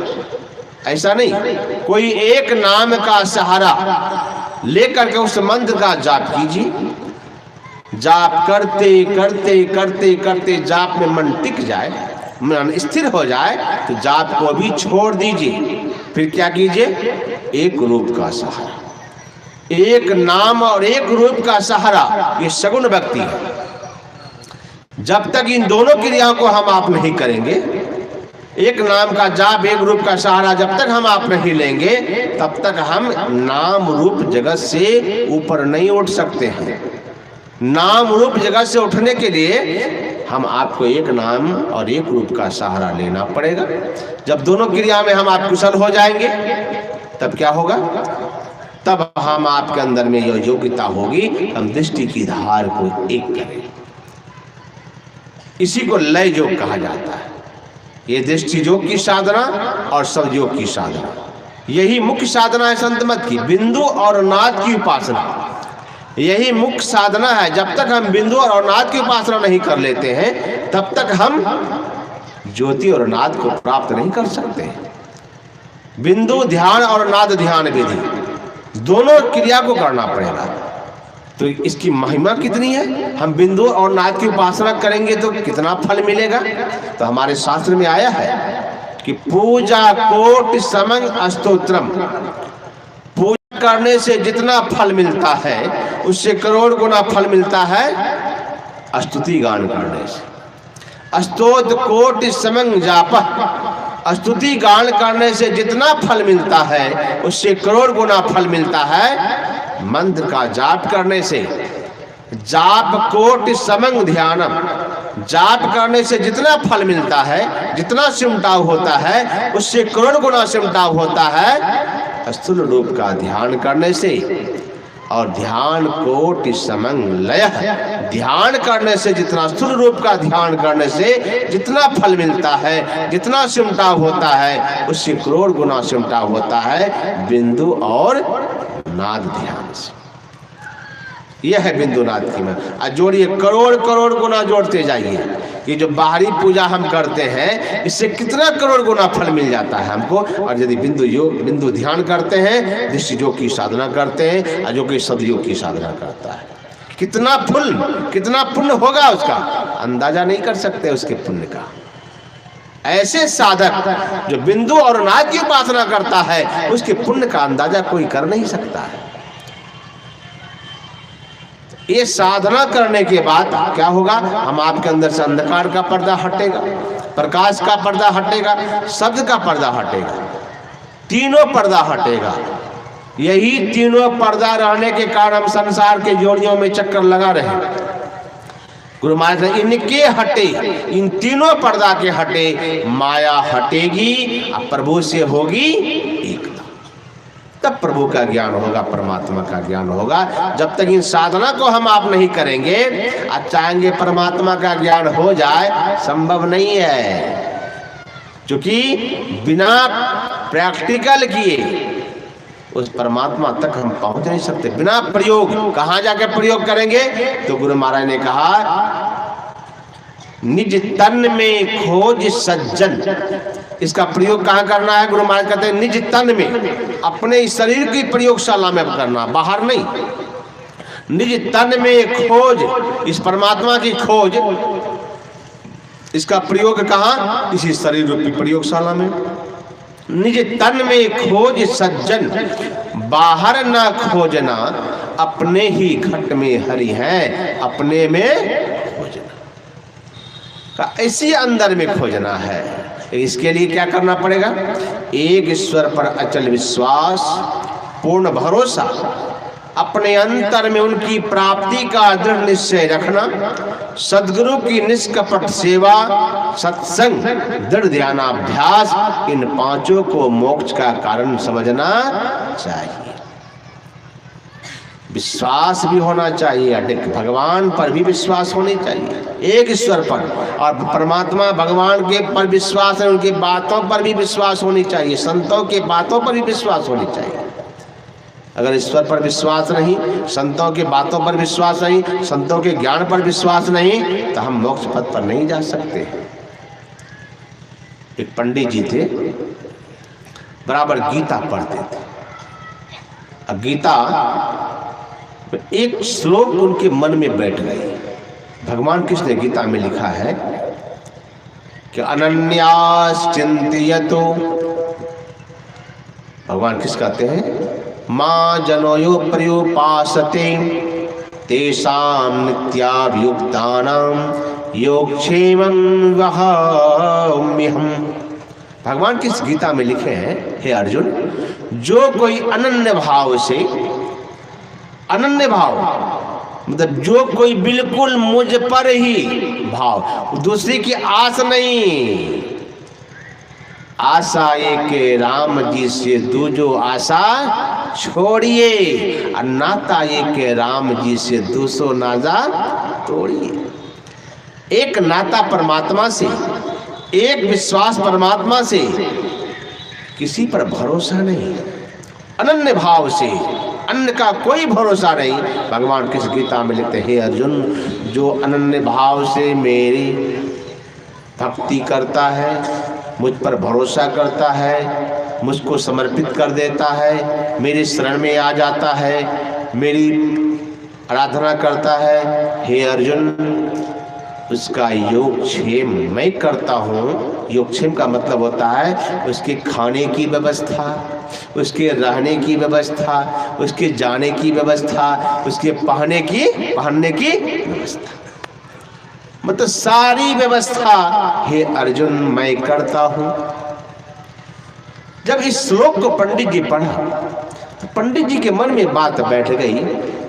ऐसा नहीं, कोई एक नाम का सहारा लेकर के उस मंत्र का जाप कीजिए। जाप करते करते करते करते जाप में मन टिक जाए, मन स्थिर हो जाए, तो जाप को भी छोड़ दीजिए। फिर क्या कीजिए, एक रूप का सहारा, एक नाम और एक रूप का सहारा, ये सगुण भक्ति है। जब तक इन दोनों क्रियाओं को हम आप नहीं करेंगे, एक नाम का जाप एक रूप का सहारा जब तक हम आप नहीं लेंगे, तब तक हम नाम रूप जगत से ऊपर नहीं उठ सकते हैं। नाम रूप जगत से उठने के लिए हम आपको एक नाम और एक रूप का सहारा लेना पड़ेगा। जब दोनों क्रिया में हम आप कुशल हो जाएंगे, तब क्या होगा, तब हम आपके अंदर में यह योग्यता होगी, हम दृष्टि की धार को एक करें। इसी को लय योग कहा जाता है। ये दृष्टि योग की साधना और सब योग की साधना, यही मुख्य साधना है संत मत की। बिंदु और नाद की उपासना, यही मुख्य साधना है। जब तक हम बिंदु और नाद की उपासना नहीं कर लेते हैं, तब तक हम ज्योति और नाद को प्राप्त नहीं कर सकते। बिंदु ध्यान और नाद ध्यान विधि, दोनों क्रिया को करना पड़ेगा। तो इसकी महिमा कितनी है, हम बिंदु और नाद की उपासना करेंगे तो कितना फल मिलेगा। तो हमारे शास्त्र में आया है कि पूजा कोटि समं स्तोत्रम, पूजा करने से जितना फल मिलता है उससे करोड़ गुना फल मिलता है स्तुति गान करने से। स्तोत्र कोटि समं जापः, स्तुति गान करने से जितना फल मिलता है उससे करोड़ गुना फल मिलता है मंत्र का जाप करने से। जाप कोटि समं ध्यानम, जाप करने से जितना फल मिलता है, जितना सिमटाव होता है उससे करोड़ गुना सिमटाव होता है स्थूल रूप का ध्यान करने से। और ध्यान कोटि समं लयः, ध्यान करने से जितना स्थूल रूप का ध्यान करने से जितना फल मिलता है, जितना सिमटाव होता है उससे करोड़ गुना सिमटाव होता है बिंदु और नाद ध्यान से। यह है बिंदु नाद की मैं जोड़िए, करोड़ करोड़ गुना जोड़ते जाइए। ये जो बाहरी पूजा हम करते हैं इससे कितना करोड़ गुना फल मिल जाता है हमको। और यदि बिंदु योग, बिंदु ध्यान करते हैं, दृष्टि योग की साधना करते हैं, और जो कि सदयोग की साधना करता है, कितना फल, कितना पुण्य होगा उसका अंदाजा नहीं कर सकते उसके पुण्य का। ऐसे साधक जो बिंदु और नाद की उपासना करता है उसके पुण्य का अंदाजा कोई कर नहीं सकता है। ये साधना करने के बाद क्या होगा, हम आपके अंदर से अंधकार का पर्दा हटेगा, प्रकाश का पर्दा हटेगा, शब्द का पर्दा हटेगा, तीनों पर्दा हटेगा। यही तीनों पर्दा रहने के कारण हम संसार के जोड़ियों में चक्कर लगा रहे हैं। गुरु महाराज ने इनके हटे, इन तीनों पर्दा के हटे, माया हटेगी, अब प्रभु से होगी एकता। तब प्रभु का ज्ञान होगा, परमात्मा का ज्ञान होगा। जब तक इन साधना को हम आप नहीं करेंगे, आज चाहेंगे परमात्मा का ज्ञान हो जाए, संभव नहीं है। क्योंकि बिना प्रैक्टिकल किए उस परमात्मा तक हम पहुंच नहीं सकते। बिना प्रयोग, कहां जाकर प्रयोग करेंगे, तो गुरु महाराज ने कहा निज तन में खोज सज्जन। इसका प्रयोग कहां करना है, गुरु महाराज कहते हैं निज तन में, अपने शरीर की प्रयोगशाला में करना, बाहर नहीं। निज तन में खोज, इस परमात्मा की खोज, इसका प्रयोग कहां, इसी शरीर रूपी प्रयोगशाला में। निज तन में खोज सज्जन, बाहर ना खोजना, अपने ही घट में हरि है, अपने में खोजना। इसी अंदर में खोजना है। इसके लिए क्या करना पड़ेगा, एक ईश्वर पर अचल विश्वास, पूर्ण भरोसा, अपने अंतर में उनकी प्राप्ति का दृढ़ निश्चय रखना, सद्गुरु की निष्कपट सेवा, सत्संग, दृढ़ ध्यानाभ्यास, इन पांचों को मोक्ष का कारण समझना चाहिए। विश्वास भी होना चाहिए, अधिक भगवान पर भी विश्वास होनी चाहिए, एक ईश्वर पर, और परमात्मा भगवान के पर विश्वास है, उनकी बातों पर भी विश्वास होनी चाहिए, संतों के बातों पर भी विश्वास होनी चाहिए। अगर ईश्वर पर विश्वास नहीं, संतों की बातों पर विश्वास नहीं, संतों के ज्ञान पर विश्वास नहीं, तो हम मोक्ष पथ पर नहीं जा सकते। एक पंडित जी थे, बराबर गीता पढ़ते थे। अब गीता एक श्लोक उनके मन में बैठ गई। भगवान कृष्ण ने गीता में लिखा है कि अनन्यास चिंतयतो भगवान किस कहते हैं? माँ जनोयो पर्युपासते तेषां नित्याभियुक्तानां योगक्षेमं वहाम्यहम्। भगवान किस गीता में लिखे हैं, हे अर्जुन, जो कोई अनन्य भाव से, अनन्य भाव मतलब जो कोई बिल्कुल मुझ पर ही भाव, दूसरी की आस नहीं, आशा एक राम जी से दूजो आशा छोड़िए, और नाता एक राम जी से दूसरो नाजा तोड़िए। एक नाता परमात्मा से, एक विश्वास परमात्मा से, किसी पर भरोसा नहीं, अनन्य भाव से, अन्य का कोई भरोसा नहीं। भगवान किस गीता में लिखते हैं, हे अर्जुन, जो अनन्य भाव से मेरी भक्ति करता है, मुझ पर भरोसा करता है, मुझको समर्पित कर देता है, मेरी शरण में आ जाता है, मेरी आराधना करता है, हे अर्जुन, उसका योगक्षेम मैं करता हूँ। योगक्षेम का मतलब होता है उसके खाने की व्यवस्था, उसके रहने की व्यवस्था, उसके जाने की व्यवस्था, उसके पहनने की व्यवस्था, मतलब सारी व्यवस्था हे अर्जुन मैं करता हूँ। जब इस श्लोक को पंडित जी पढ़ा तो पंडित जी के मन में बात बैठ गई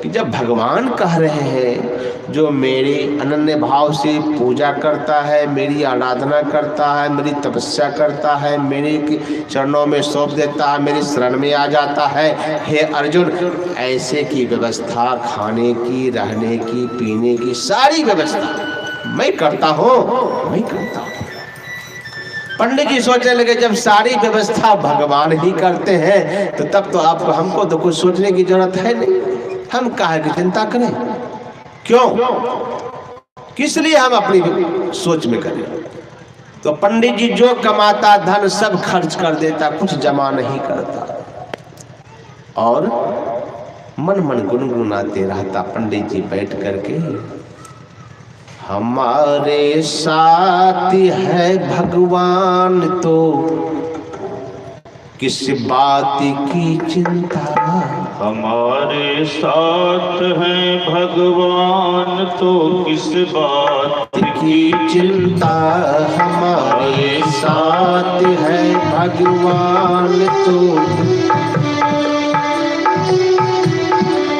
कि जब भगवान कह रहे हैं जो मेरे अनन्य भाव से पूजा करता है, मेरी आराधना करता है, मेरी तपस्या करता है, मेरे चरणों में सौंप देता है, मेरी शरण में आ जाता है, हे अर्जुन, ऐसे की व्यवस्था, खाने की, रहने की, पीने की सारी व्यवस्था मैं करता हूँ, मैं करता हूँ। पंडित जी सोचने लगे जब सारी व्यवस्था भगवान ही करते हैं तो तब तो आपको हमको तो कुछ सोचने की जरूरत है नहीं, हम काहे की चिंता करें? क्यों, किस लिए हम अपनी सोच में करें? तो पंडित जी जो कमाता धन सब खर्च कर देता, कुछ जमा नहीं करता, और मन मन गुनगुनाते रहता पंडित जी बैठ करके, हमारे साथ है भगवान तो किस बात की चिंता, हमारे साथ है भगवान तो किस बात की चिंता, हमारे साथ है भगवान तो,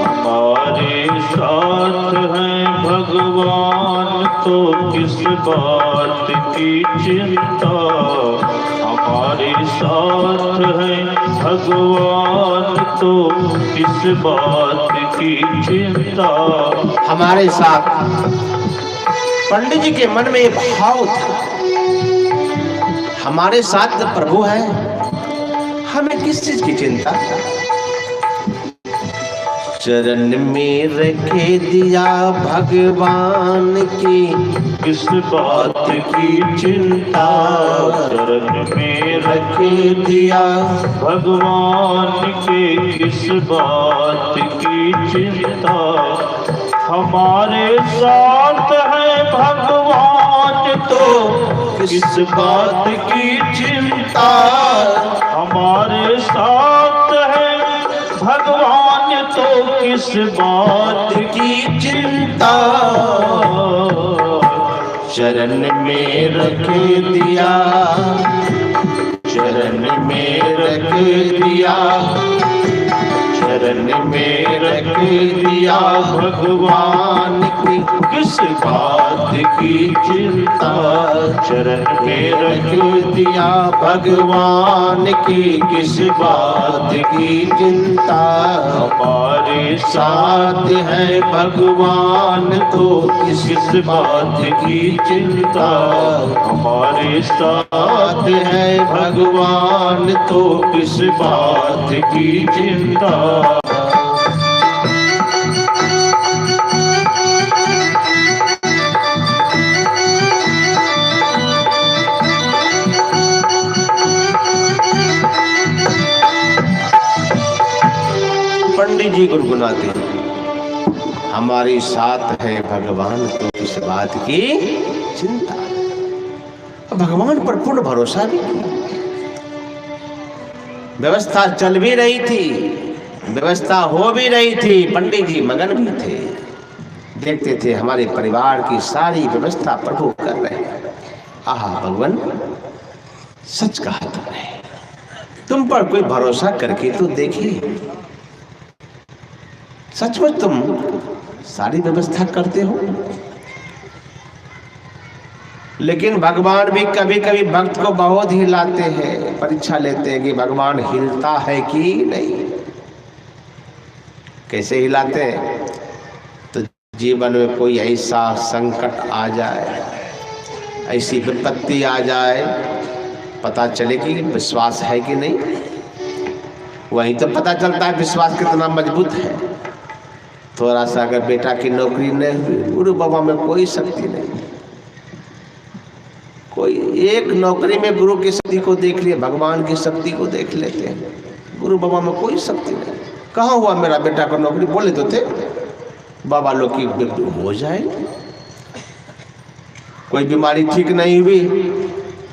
हमारे साथ है भगवान तो किस बात की चिंता, हमारे साथ है भगवान तो किस बात की चिंता। हमारे साथ, पंडित जी के मन में भाव था, हमारे साथ प्रभु है, हमें किस चीज की चिंता? चरण में रखे दिया भगवान की किस बात की चिंता, चरण में रखे दिया भगवान के किस बात की चिंता, हमारे साथ है भगवान तो किस बात की चिंता, हमारे साथ है भगवान तो किस बात की चिंता, चरण में रख दिया, चरण में रख दिया, चरण में रख दिया भगवान की किस बात की चिंता, चरण में रख दिया भगवान की किस बात की चिंता, हमारे साथ है भगवान तो किस बात की चिंता, हमारे साथ है भगवान तो किस बात की चिंता। पंडित जी गुनगुनाते, हमारे साथ है भगवान तो किस बात की चिंता। भगवान पर पूर्ण भरोसा भी किया, व्यवस्था चल भी रही थी, व्यवस्था हो भी रही थी, पंडित जी मगन भी थे, देखते थे हमारे परिवार की सारी व्यवस्था प्रभु कर रहे हैं। आहा भगवान, सच कहा तुमने, तुम पर कोई भरोसा करके तो देखिए, सचमुच तुम सारी व्यवस्था करते हो। लेकिन भगवान भी कभी कभी भक्त को बहुत हिलाते हैं, परीक्षा लेते हैं कि भगवान हिलता है कि नहीं। कैसे हिलाते हैं? तो जीवन में कोई ऐसा संकट आ जाए, ऐसी विपत्ति आ जाए, पता चले कि विश्वास है कि नहीं। वहीं तो पता चलता है विश्वास कितना मजबूत है। थोड़ा सा अगर बेटा की नौकरी नहीं हुई, गुरु बाबा में कोई शक्ति नहीं, कोई एक नौकरी में गुरु की शक्ति को देख लिए, भगवान की शक्ति को देख लेते हैं। गुरु बाबा में कोई शक्ति नहीं। कहाँ हुआ मेरा बेटा को नौकरी, बोले तो थे बाबा लोग की हो जाए। कोई बीमारी ठीक नहीं हुई,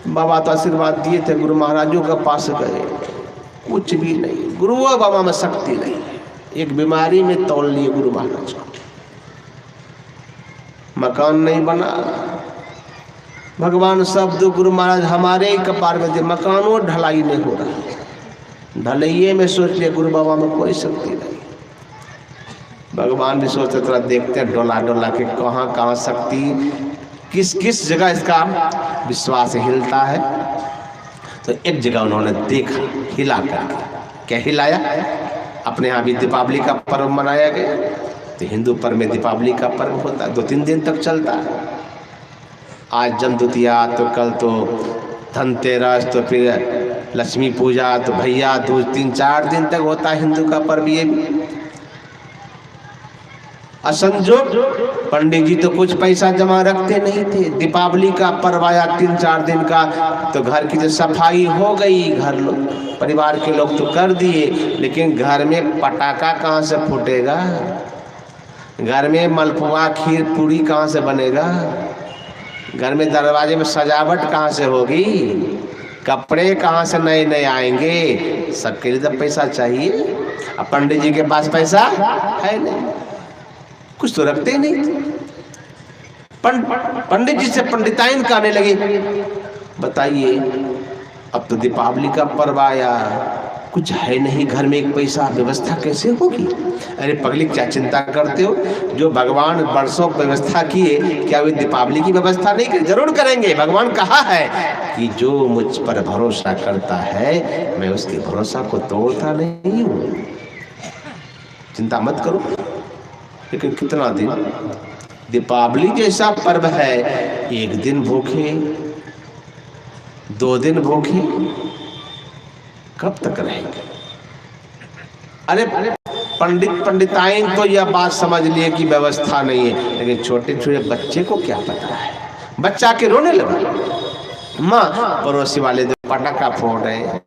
बाबा तो आशीर्वाद दिए थे, गुरु महाराजों के पास गए, कुछ भी नहीं। गुरु बाबा में शक्ति नहीं, एक बीमारी में तोल लिए गुरु महाराज को। मकान नहीं बना, भगवान शब्द गुरु महाराज हमारे ही कपार में दे, मकानों ढलाई नहीं हो रहा, ढलैये में सोच लिया गुरु बाबा में कोई शक्ति नहीं। भगवान भी सोचते थोड़ा देखते हैं डोला डोला के कहाँ कहाँ शक्ति, किस किस जगह इसका विश्वास हिलता है। तो एक जगह उन्होंने देखा हिला करके। क्या हिलाया? अपने यहाँ भी दीपावली का पर्व मनाया गया। तो हिंदू पर्व में दीपावली का पर्व होता है, 2-3 दिन तक चलता है। आज जमदुतिया, तो कल तो धनतेरस, तो फिर लक्ष्मी पूजा, तो भैया दूज, 3-4 दिन तक होता है हिंदू का पर्व। ये भी असंजोग पंडित जी तो कुछ पैसा जमा रखते नहीं थे। दीपावली का पर्व आया 3-4 दिन का, तो घर की जो सफाई हो गई, घर लोग परिवार के लोग तो कर दिए, लेकिन घर में पटाखा कहाँ से फूटेगा, घर में मलपुआ खीर पूरी कहाँ से बनेगा, घर में दरवाजे में सजावट कहाँ से होगी, कपड़े कहाँ से नए नए आएंगे। सबके लिए तो पैसा चाहिए। अब पंडित जी के पास पैसा है नहीं, कुछ तो रखते ही नहीं। पंडित जी से पंडिताइन कहने लगे, बताइए अब तो दीपावली का पर्व आया, कुछ है नहीं घर में, एक पैसा व्यवस्था कैसे होगी। अरे पगली, क्या चिंता करते हो, जो भगवान वर्षों व्यवस्था किए, क्या वे दीपावली की व्यवस्था नहीं करें? जरूर करेंगे। भगवान कहा है कि जो मुझ पर भरोसा करता है, मैं उसके भरोसा को तोड़ता नहीं हूँ, चिंता मत करो। लेकिन कितना दिन, दीपावली जैसा पर्व है, 1 दिन भूखे, 2 दिन भूखे, कब तक रहेंगे? अरे पंडिताइन तो यह बात समझ लिए कि व्यवस्था नहीं है, लेकिन छोटे छोटे बच्चे को क्या पता है। बच्चा के रोने लगा, माँ पड़ोसी वाले पटाखा फोड़ रहे हैं,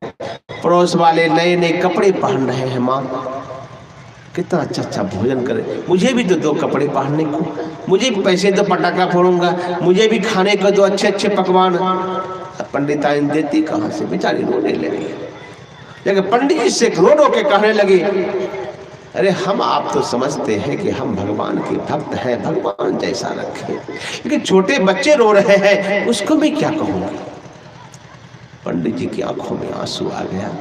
पड़ोस वाले नए नए कपड़े पहन रहे हैं, माँ कितना अच्छा अच्छा भोजन करे, मुझे भी तो 2 कपड़े पहनने को, मुझे भी पैसे तो पटाखा फोड़ूंगा, मुझे भी खाने को 2 अच्छे अच्छे पकवान। पंडिताइन देती कहाँ से, बेचारी रोने लगी। लेकिन पंडित जी से रो रो के कहने लगे, अरे हम आप तो समझते हैं कि हम भगवान के भक्त हैं, भगवान जैसा रखे, लेकिन छोटे बच्चे रो रहे हैं, उसको मैं क्या कहूँगा। पंडित जी की आंखों में आंसू आ गया।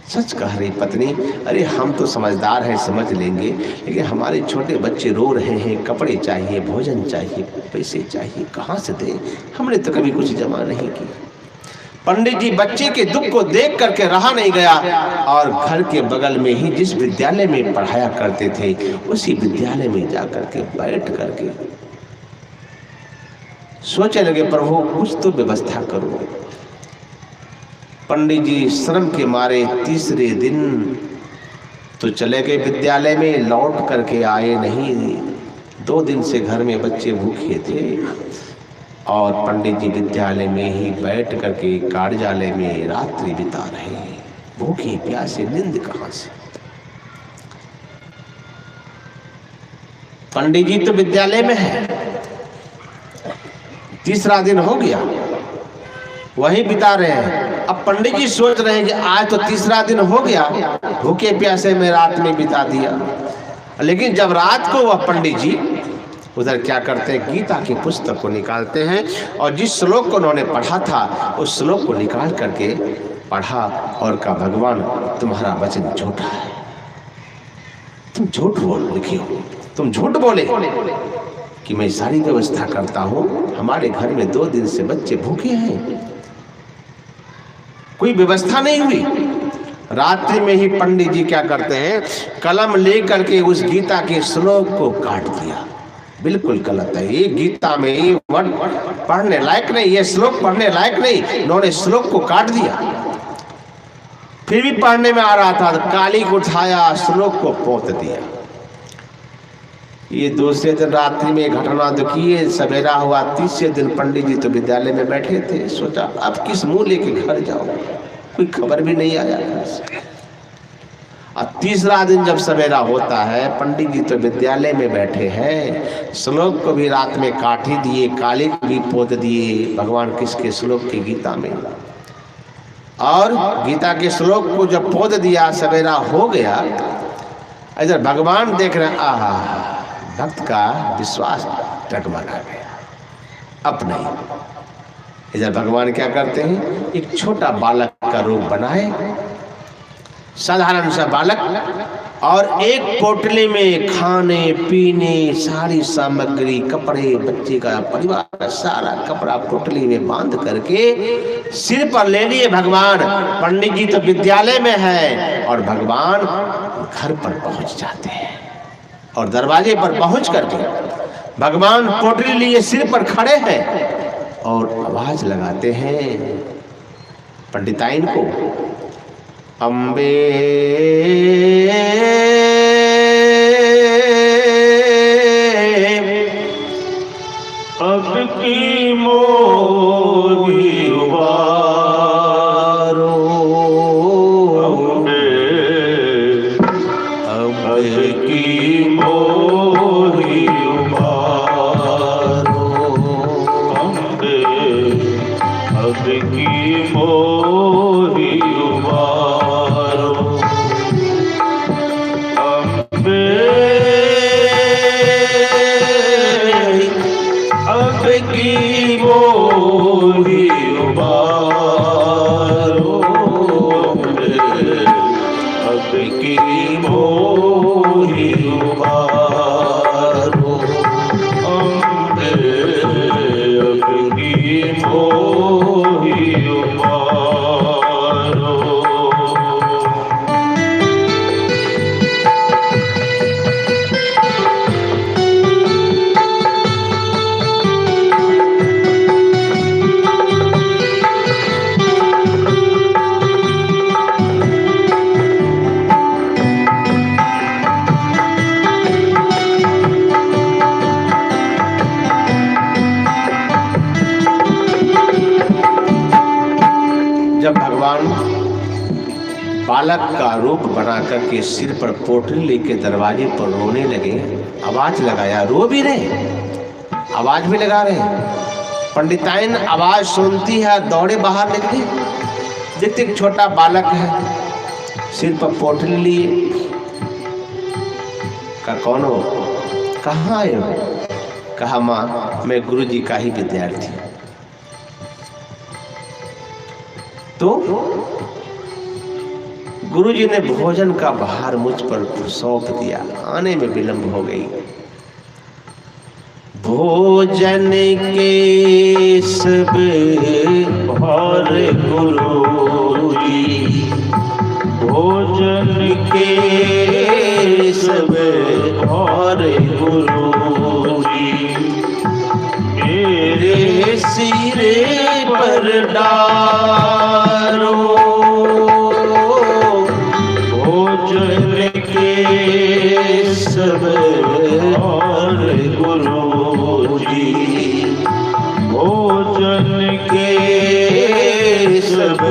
सच कह रही पत्नी, अरे हम तो समझदार हैं, समझ लेंगे, लेकिन हमारे छोटे बच्चे रो रहे हैं, कपड़े चाहिए, भोजन चाहिए, पैसे चाहिए, कहाँ से दें, हमने तो कभी कुछ जमा नहीं किया। पंडित जी बच्चे के दुख को देख करके रहा नहीं गया, और घर के बगल में ही जिस विद्यालय में पढ़ाया करते थे, उसी विद्यालय में जा करके बैठ करके सोचने लगे, प्रभु कुछ तो व्यवस्था करो। पंडित जी श्रम के मारे तीसरे दिन तो चले गए विद्यालय में, लौट करके आए नहीं। 2 दिन से घर में बच्चे भूखे थे, और पंडित जी विद्यालय में ही बैठ करके कार्यालय में रात्रि बिता रहे हैं, भूखे प्यासे, नींद कहाँ से। पंडित जी तो विद्यालय में है, तीसरा दिन हो गया, वहीं बिता रहे हैं। अब पंडित जी सोच रहे हैं कि आज तो तीसरा दिन हो गया, भूखे प्यासे में रात में बिता दिया। लेकिन जब रात को वह पंडित जी उधर क्या करते हैं, गीता की पुस्तक को निकालते हैं और जिस श्लोक को उन्होंने पढ़ा था उस श्लोक को निकाल करके पढ़ा और कहा, भगवान तुम्हारा वचन झूठा है, तुम झूठ बोल लिखे हो, तुम झूठ बोले कि मैं सारी व्यवस्था करता हूँ, हमारे घर में 2 दिन से बच्चे भूखे हैं, कोई व्यवस्था नहीं हुई। रात्रि में ही पंडित जी क्या करते हैं, कलम लेकर के उस गीता के श्लोक को काट दिया। बिल्कुल गलत है, ये गीता में ये वर्ड पढ़ने लायक नहीं, ये श्लोक पढ़ने लायक नहीं, इन्होंने श्लोक को काट दिया। फिर भी पढ़ने में आ रहा था, काली को उठाया, श्लोक को पोत दिया। ये दूसरे दिन रात्रि में घटना तो की, सवेरा हुआ, तीसरे दिन पंडित जी तो विद्यालय में बैठे थे। सोचा अब किस मुंह लेके घर जाओ, कोई खबर भी नहीं आया। और तीसरा दिन जब सवेरा होता है, पंडित जी तो विद्यालय में बैठे हैं, श्लोक को भी रात में काट ही दिए, काली को भी पोत दिए। भगवान किसके श्लोक की, गीता में। और गीता के श्लोक को जब पोत दिया, सवेरा हो गया, इधर भगवान देख रहे हैं, आहा, भक्त का विश्वास डगमगा गया। अब नहीं, इधर भगवान क्या करते हैं, एक छोटा बालक का रूप बनाए, साधारण सा बालक, और एक पोटली में खाने पीने सारी सामग्री, कपड़े, बच्चे का परिवार का सारा कपड़ा पोटली में बांध करके सिर पर ले लिए भगवान। पंडित जी तो विद्यालय में है और भगवान घर पर पहुंच जाते हैं और दरवाजे पर पहुंच करके भगवान पोटली लिए सिर पर खड़े हैं और आवाज लगाते हैं पंडिताइन को, अम्बे अब की मोही उबारो, अम्बे अब की मोही उबारो, अम्बे अब की मोही उबारो, अम्बे अब की मोही उबारो, अब की मोही उबारो, अम्बे अब की मोही उबारो। जब भगवान बालक का रूप बना करके सिर पर पोटली लेके दरवाजे पर रोने लगे, आवाज लगाया, रो भी रहे, आवाज भी लगा रहे। पंडिताइन आवाज सुनती है, दौड़े बाहर निकले, देखते एक छोटा बालक है, सिर पर पोटली लिए। कहा कौन हो, कहाँ आए हो? कहा माँ मैं गुरु जी का ही विद्यार्थी। तो गुरुजी ने भोजन का भार मुझ पर सौंप दिया, आने में विलंब हो गई। भोजन के सब भार गुरुजी, भोजन के सब भार गुरुजी, मेरे सिरे पर डारो, भोजन के सब भार गुरुजी, भोजन के सब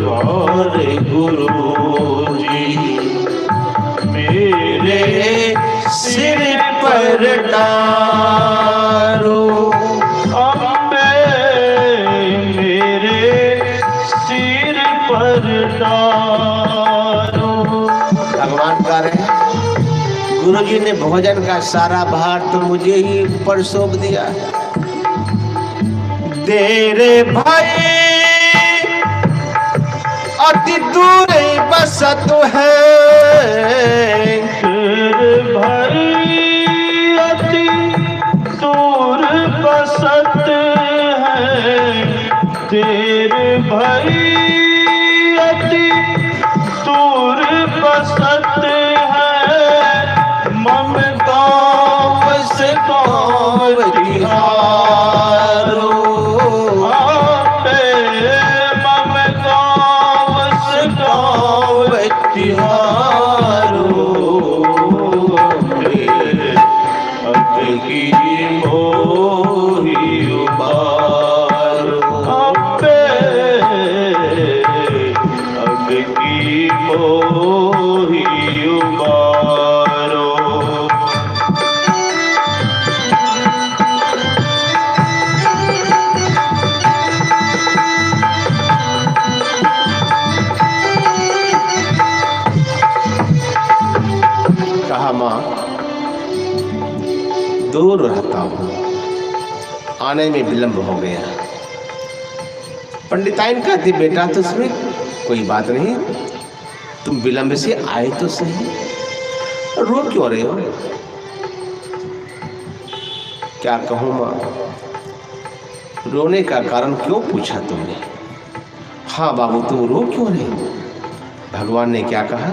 भार गुरुजी, मेरे सिर पर डारो, अम्बे मेरे सिर तारो। भगवान कह रहे हैं गुरु जी ने भोजन का सारा भार तो मुझे ही ऊपर सौंप दिया। तेरे भाई अति दूर बसत है, तेरे भाई अति दूर बसत है, तेरे भाई अति दूर बसत है, ममता से गाँव तिहारो। ममता से गाँव तिहारो, अब की मोही उबारो, अब की मोही उबारो। कहा माँ दूर रहता हूँ, आने में विलंब हो गया। पंडिताइन कहती बेटा तो उसमें कोई बात नहीं, तुम विलंब से आए तो सही, रो क्यों रहे हो? क्या कहूँ माँ, रोने का कारण क्यों पूछा तुमने? हाँ बाबू तुम रो क्यों रहे हो? भगवान ने क्या कहा?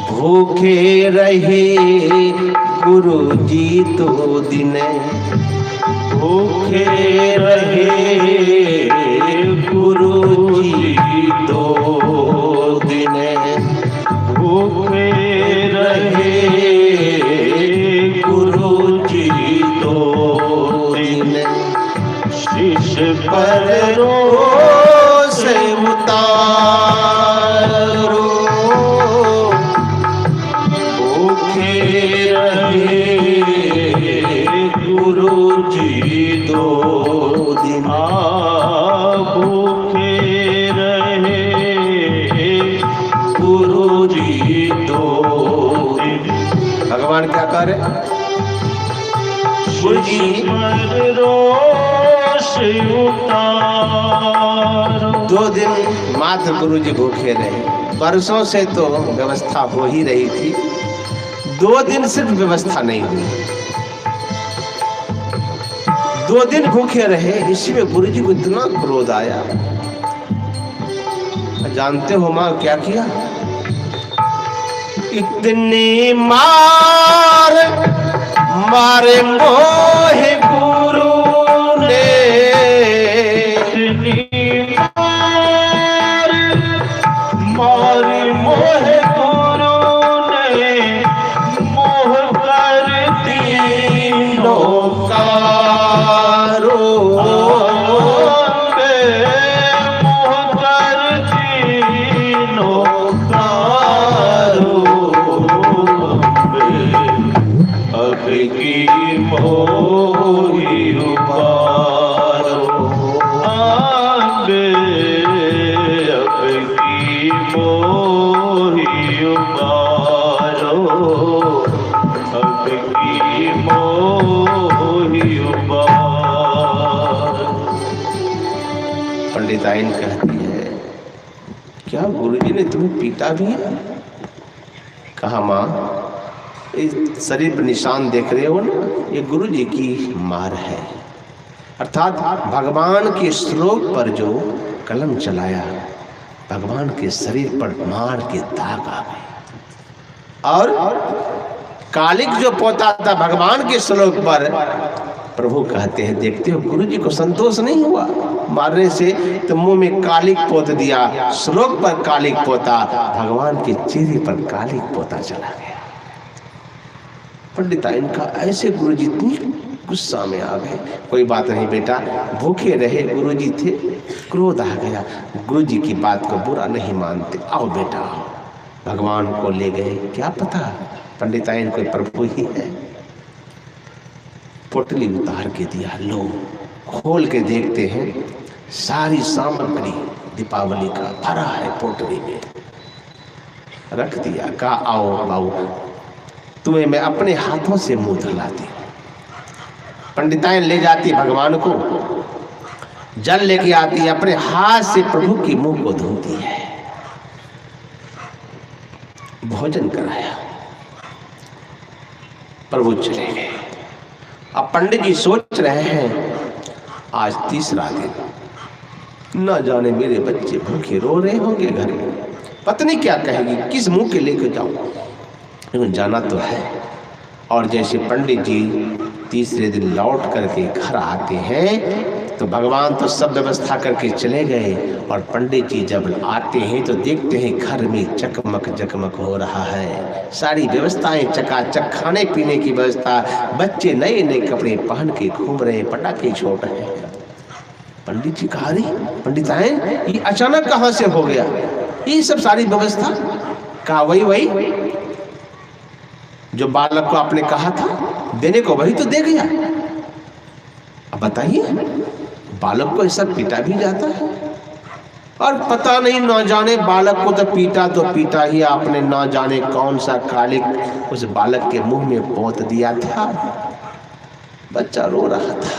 भूखे रहे गुरु जी तो दिन, भूखे रहे गुरु जी दो दिन, भूखे रहे गुरु जी दो दिन, शीश पर रोष उतारो। भूखे रहे गुरु जी दो दिन, भूखे रहे गुरु जी दो दिन। भगवान क्या कर रहे? गुरु जी रोष उतारो। 2 दिन मात्र गुरु जी भूखे रहे, बरसों से तो व्यवस्था हो ही रही थी, 2 दिन सिर्फ व्यवस्था नहीं हुई, 2 दिन भूखे रहे। इसी में गुरु जी को इतना क्रोध आया। जानते हो माँ क्या किया? इतनी मार मारे मोहे गुरु ने, इतनी मार मारे मोहे गुरु ने, मोह कर दीनों का रो। मोह कर दीनों का रो, अब की मोही उबारो। अब की मोही उबारो, अब की मोही उबारो। पंडिताइन कहती है क्या गुरु जी ने तुम्हें पीटा भी है? कहा माँ इस शरीर पर निशान देख रहे हो ना, ये गुरु जी की मार है, अर्थात भगवान के श्लोक पर जो कलम चलाया, भगवान के शरीर पर मार के दाग आ गए। और कालिक जो पोता था भगवान के श्लोक पर, प्रभु कहते हैं देखते हो गुरु जी को संतोष नहीं हुआ मारने से, तो मुंह में कालिक पोत दिया, श्लोक पर कालिक पोता, भगवान के चेहरे पर कालिक पोता चला गया। पंडिताइन का ऐसे गुरु जी इतनी गुस्सा में आ गए। कोई बात नहीं बेटा, भूखे रहे गुरु जी थे, क्रोध आ गया, गुरु जी की बात को बुरा नहीं मानते, आओ बेटा आओ। भगवान को ले गए, क्या पता पंडिताइन कोई प्रभु ही है। पोटली उतार के दिया, लो खोल के देखते हैं सारी सामग्री दीपावली का भरा है पोटली में, रख दिया। कहा आओ बाबू, तुम्हें मैं अपने हाथों से मुंह धुलाती। पंडिताएं ले जाती भगवान को, जल लेके आती, अपने हाथ से प्रभु के मुंह को धोती है। भोजन कराया, प्रभु चले गए। अब पंडित जी सोच रहे हैं आज तीसरा दिन, न जाने मेरे बच्चे भूखे रो रहे होंगे घर में, पत्नी क्या कहेगी, किस मुंह के लेकर जाऊं, लेकिन जाना तो है। और जैसे पंडित जी तीसरे दिन लौट करके घर आते हैं तो भगवान तो सब व्यवस्था करके चले गए, और पंडित जी जब आते हैं तो देखते हैं घर में चकमक जगमग हो रहा है, सारी व्यवस्थाएं चकाचक, खाने पीने की व्यवस्था, बच्चे नए नए कपड़े पहन के घूम रहे, पटाखे छोड़ रहे हैं। पंडित जी कहा रही, पंडिताएं ये अचानक कहां से हो गया ये सब सारी व्यवस्था? कहा वही जो बालक को आपने कहा था देने को, वही तो दे गया। अब बताइए, बालक को ऐसा पीटा भी जाता है? और पता नहीं, न जाने बालक को तो पीटा ही आपने, न जाने कौन सा कालिक उस बालक के मुंह में पोत दिया था। बच्चा रो रहा था,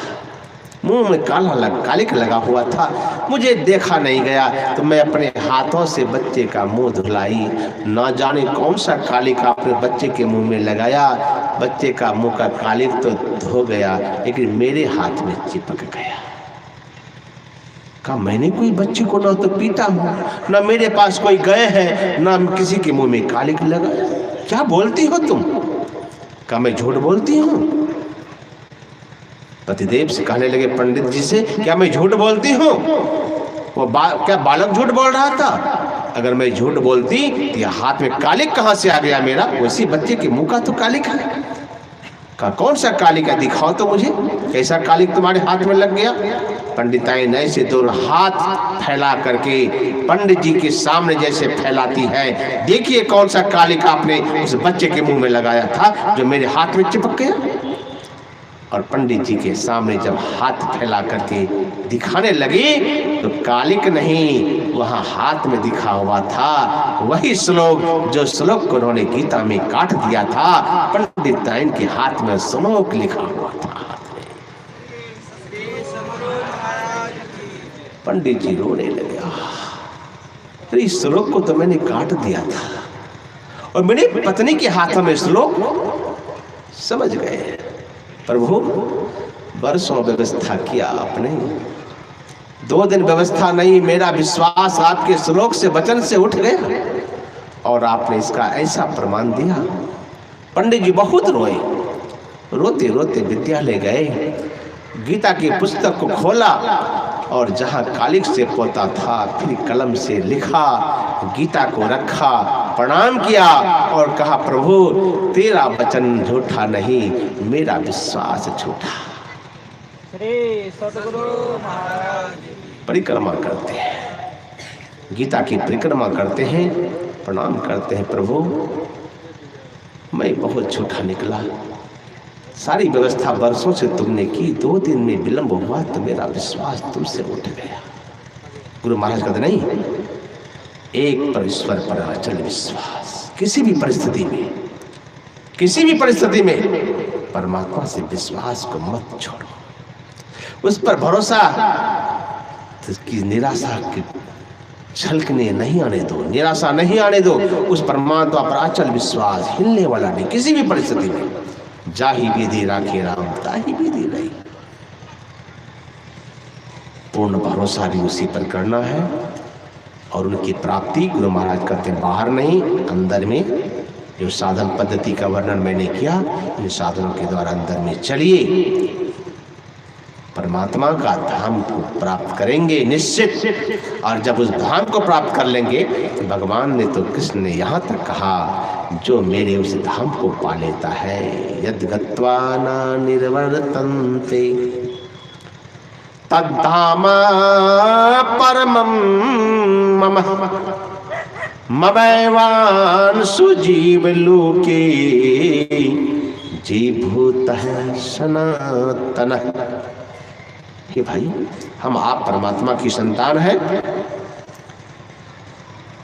मुंह में कालिक लगा हुआ था। मुझे देखा नहीं गया तो मैं अपने हाथों से बच्चे का मुंह धुलाई। न जाने कौन सा कालिक आपने बच्चे के मुंह में लगाया, बच्चे का मुंह का कालिक तो धो गया, लेकिन मेरे हाथ में चिपक गया। कहा मैंने कोई बच्चे को न तो पीटा हूं, न मेरे पास कोई गए है, न किसी के मुंह में कालिक लगा। क्या बोलती हो तुम? कहा मैं झूठ बोलती हूँ। पतिदेव से कहने लगे पंडित जी से, क्या मैं झूठ बोलती हूँ? वो क्या बालक झूठ बोल रहा था? अगर मैं झूठ बोलती तो यह हाथ में कालिक कहाँ से आ गया मेरा? वैसे बच्चे के मुंह का तो कालिक है। कहा कौन सा कालिक है, दिखाओ तो मुझे, कैसा कालिक तुम्हारे हाथ में लग गया? पंडिताएं नए से दो हाथ फैला करके पंडित जी के सामने जैसे फैलाती है, देखिए कौन सा कालिक आपने उस बच्चे के मुंह में लगाया था जो मेरे हाथ में चिपक गया। और पंडित जी के सामने जब हाथ फैला करके दिखाने लगी तो कालिक नहीं, वहां हाथ में दिखा हुआ था वही श्लोक, जो श्लोक को उन्होंने गीता में काट दिया था। पंडिताइन के हाथ में श्लोक लिखा हुआ था। पंडित जी रोने लगे, अरे इस श्लोक को तो मैंने काट दिया था, और मेरी पत्नी के हाथों में श्लोक। समझ गए प्रभु, वर्षों व्यवस्था किया आपने, 2 दिन व्यवस्था नहीं, मेरा विश्वास आपके श्लोक से वचन से उठ गया और आपने इसका ऐसा प्रमाण दिया। पंडित जी बहुत रोए, रोते रोते विद्यालय गए, गीता की पुस्तक को खोला और जहाँ कालिक से पोता था फिर कलम से लिखा, गीता को रखा, प्रणाम किया और कहा प्रभु तेरा वचन झूठा नहीं, मेरा विश्वास झूठा। श्री सद्गुरु महाराज परिक्रमा करते हैं, गीता की परिक्रमा करते हैं, प्रणाम करते हैं, प्रभु मैं बहुत झूठा निकला, सारी व्यवस्था वर्षों से तुमने की, 2 दिन में विलंब हुआ तो मेरा विश्वास तुमसे उठ गया। गुरु महाराज कहते नहीं, एक परमेश्वर पर अचल विश्वास, किसी भी परिस्थिति में परमात्मा से विश्वास को मत छोड़ो, उस पर भरोसा की निराशा की छलकने नहीं आने दो, निराशा नहीं आने दो, उस परमात्मा पर अचल विश्वास, हिलने वाला नहीं किसी भी परिस्थिति में। जाहि विधि राखे राम ताहि विधि रही, पूर्ण भरोसा भी उसी पर करना है। और उनकी प्राप्ति गुरु महाराज कहते बाहर नहीं अंदर में, जो साधन पद्धति का वर्णन मैंने किया, इन साधनों के द्वारा अंदर में चलिए, परमात्मा का धाम को प्राप्त करेंगे निश्चित। और जब उस धाम को प्राप्त कर लेंगे तो भगवान ने तो कृष्ण ने यहाँ तक कहा, जो मेरे उस धाम को पा लेता है, यद गत्वा न निर्वर्तन्ते तद्धाम परमं मम ममैवांशु जीवलोके जीभूतः सनातनः। कि भाई हम आप परमात्मा की संतान हैं,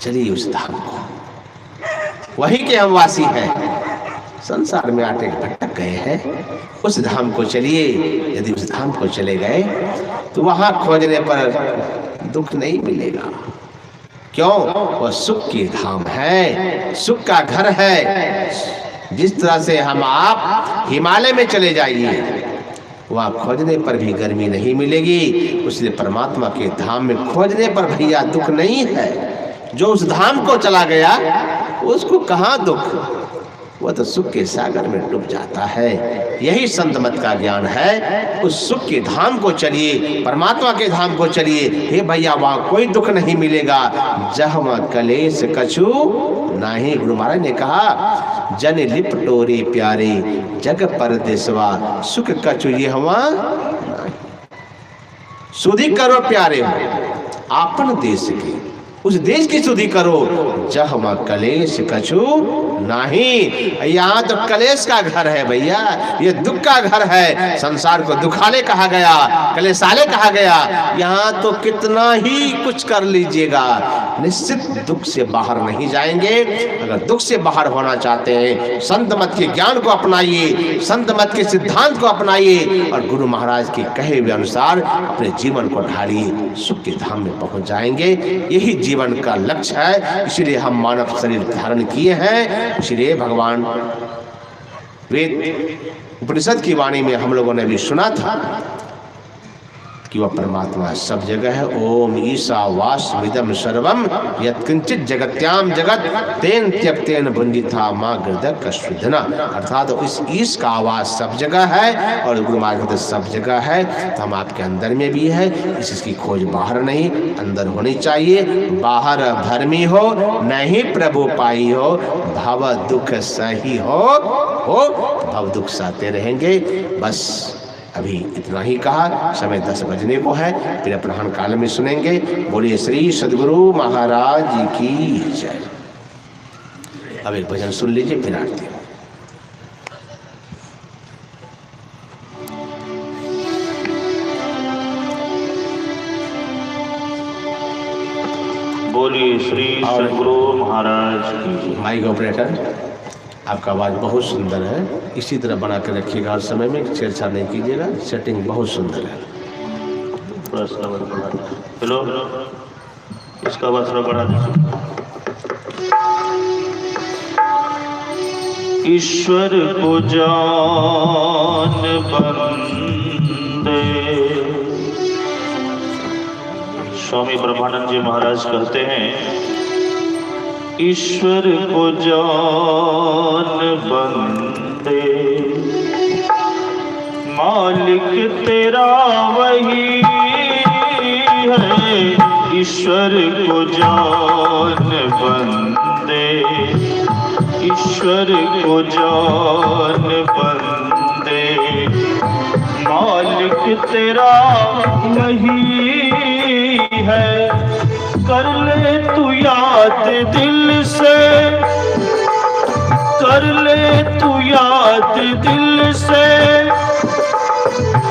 चलिए उस धाम को, वहीं के हम वासी हैं, संसार में आटे भटक गए हैं, उस धाम को चलिए। यदि उस धाम को चले गए तो वहां खोजने पर दुख नहीं मिलेगा। क्यों? वह सुख की धाम है, सुख का घर है। जिस तरह से हम आप हिमालय में चले जाइए, वहाँ खोजने पर भी गर्मी नहीं मिलेगी, उसलिए परमात्मा के धाम में खोजने पर भैया दुख नहीं है। जो उस धाम को चला गया उसको कहाँ दुख, वह तो सुख के सागर में डूब जाता है। यही संत मत का ज्ञान है। उस सुख के धाम को चलिए, परमात्मा के धाम को चलिए। हे भैया, वहाँ कोई दुख नहीं मिलेगा। जहाँ कलेश कछु नाही, गुरु महाराज ने कहा, जन लिपटोरे प्यारे जग परदेसवा, सुख कछु ये हवा नाही। सुधि करो प्यारे आपन देश की, उस देश की सुधि करो जहाँ कलेश कछु नहीं। यहाँ तो कलेश का घर है भैया, ये दुख का घर है। संसार को दुखाले कहा गया, कलेशाले कहा गया। यहाँ तो कितना ही कुछ कर लीजिएगा, निश्चित दुख से बाहर नहीं जाएंगे। अगर दुख से बाहर होना चाहते हैं, संत मत के ज्ञान को अपनाइए, संत मत के सिद्धांत को अपनाइए और गुरु महाराज के कहे हुए अनुसार अपने जीवन को ढालिए, सुख के धाम में पहुंच जाएंगे। यही जीवन का लक्ष्य है। इसलिए हम मानव शरीर धारण किए हैं। इसलिए भगवान वेद उपनिषद की वाणी में हम लोगों ने भी सुना था कि वह परमात्मा सब जगह है। ओम ईशावास्मिदं सर्वम यत्किंचित जगत्याम जगत तेन त्यक्तेन भुंजिता मां गृदक कश्विधना। अर्थात इस ईश का आवाज सब जगह है और गुरु महाराज सब जगह है। तो हम आपके अंदर में भी है। इसकी खोज बाहर नहीं, अंदर होनी चाहिए। बाहर धर्मी हो नहीं प्रभु पाई हो, भव दुख सही हो भव दुख सहते रहेंगे। बस अभी इतना ही कहा। समय 10 बजने को है, फिर अपराह्न काल में सुनेंगे। बोलिए श्री सद्गुरु महाराज जी की जय। अब एक भजन सुन लीजिए, फिर आरती। बोलिए श्री सद्गुरु महाराज की जय। माइक ऑपरेटर, आपका आवाज़ बहुत सुंदर है, इसी तरह बना के रखिएगा। हर समय में छेड़छाड़ नहीं कीजिएगा। सेटिंग बहुत सुंदर है। हेलो, इसका आवाज थोड़ा बढ़ा दीजिए। ईश्वर को जान बंदे, स्वामी ब्रह्मानंद जी महाराज कहते हैं, ईश्वर को जान बंदे, मालिक तेरा वही है। ईश्वर को जान बंदे, ईश्वर को जान बंदे, मालिक तेरा वही है। कर ले तू याद दिल से, कर ले तू याद दिल से,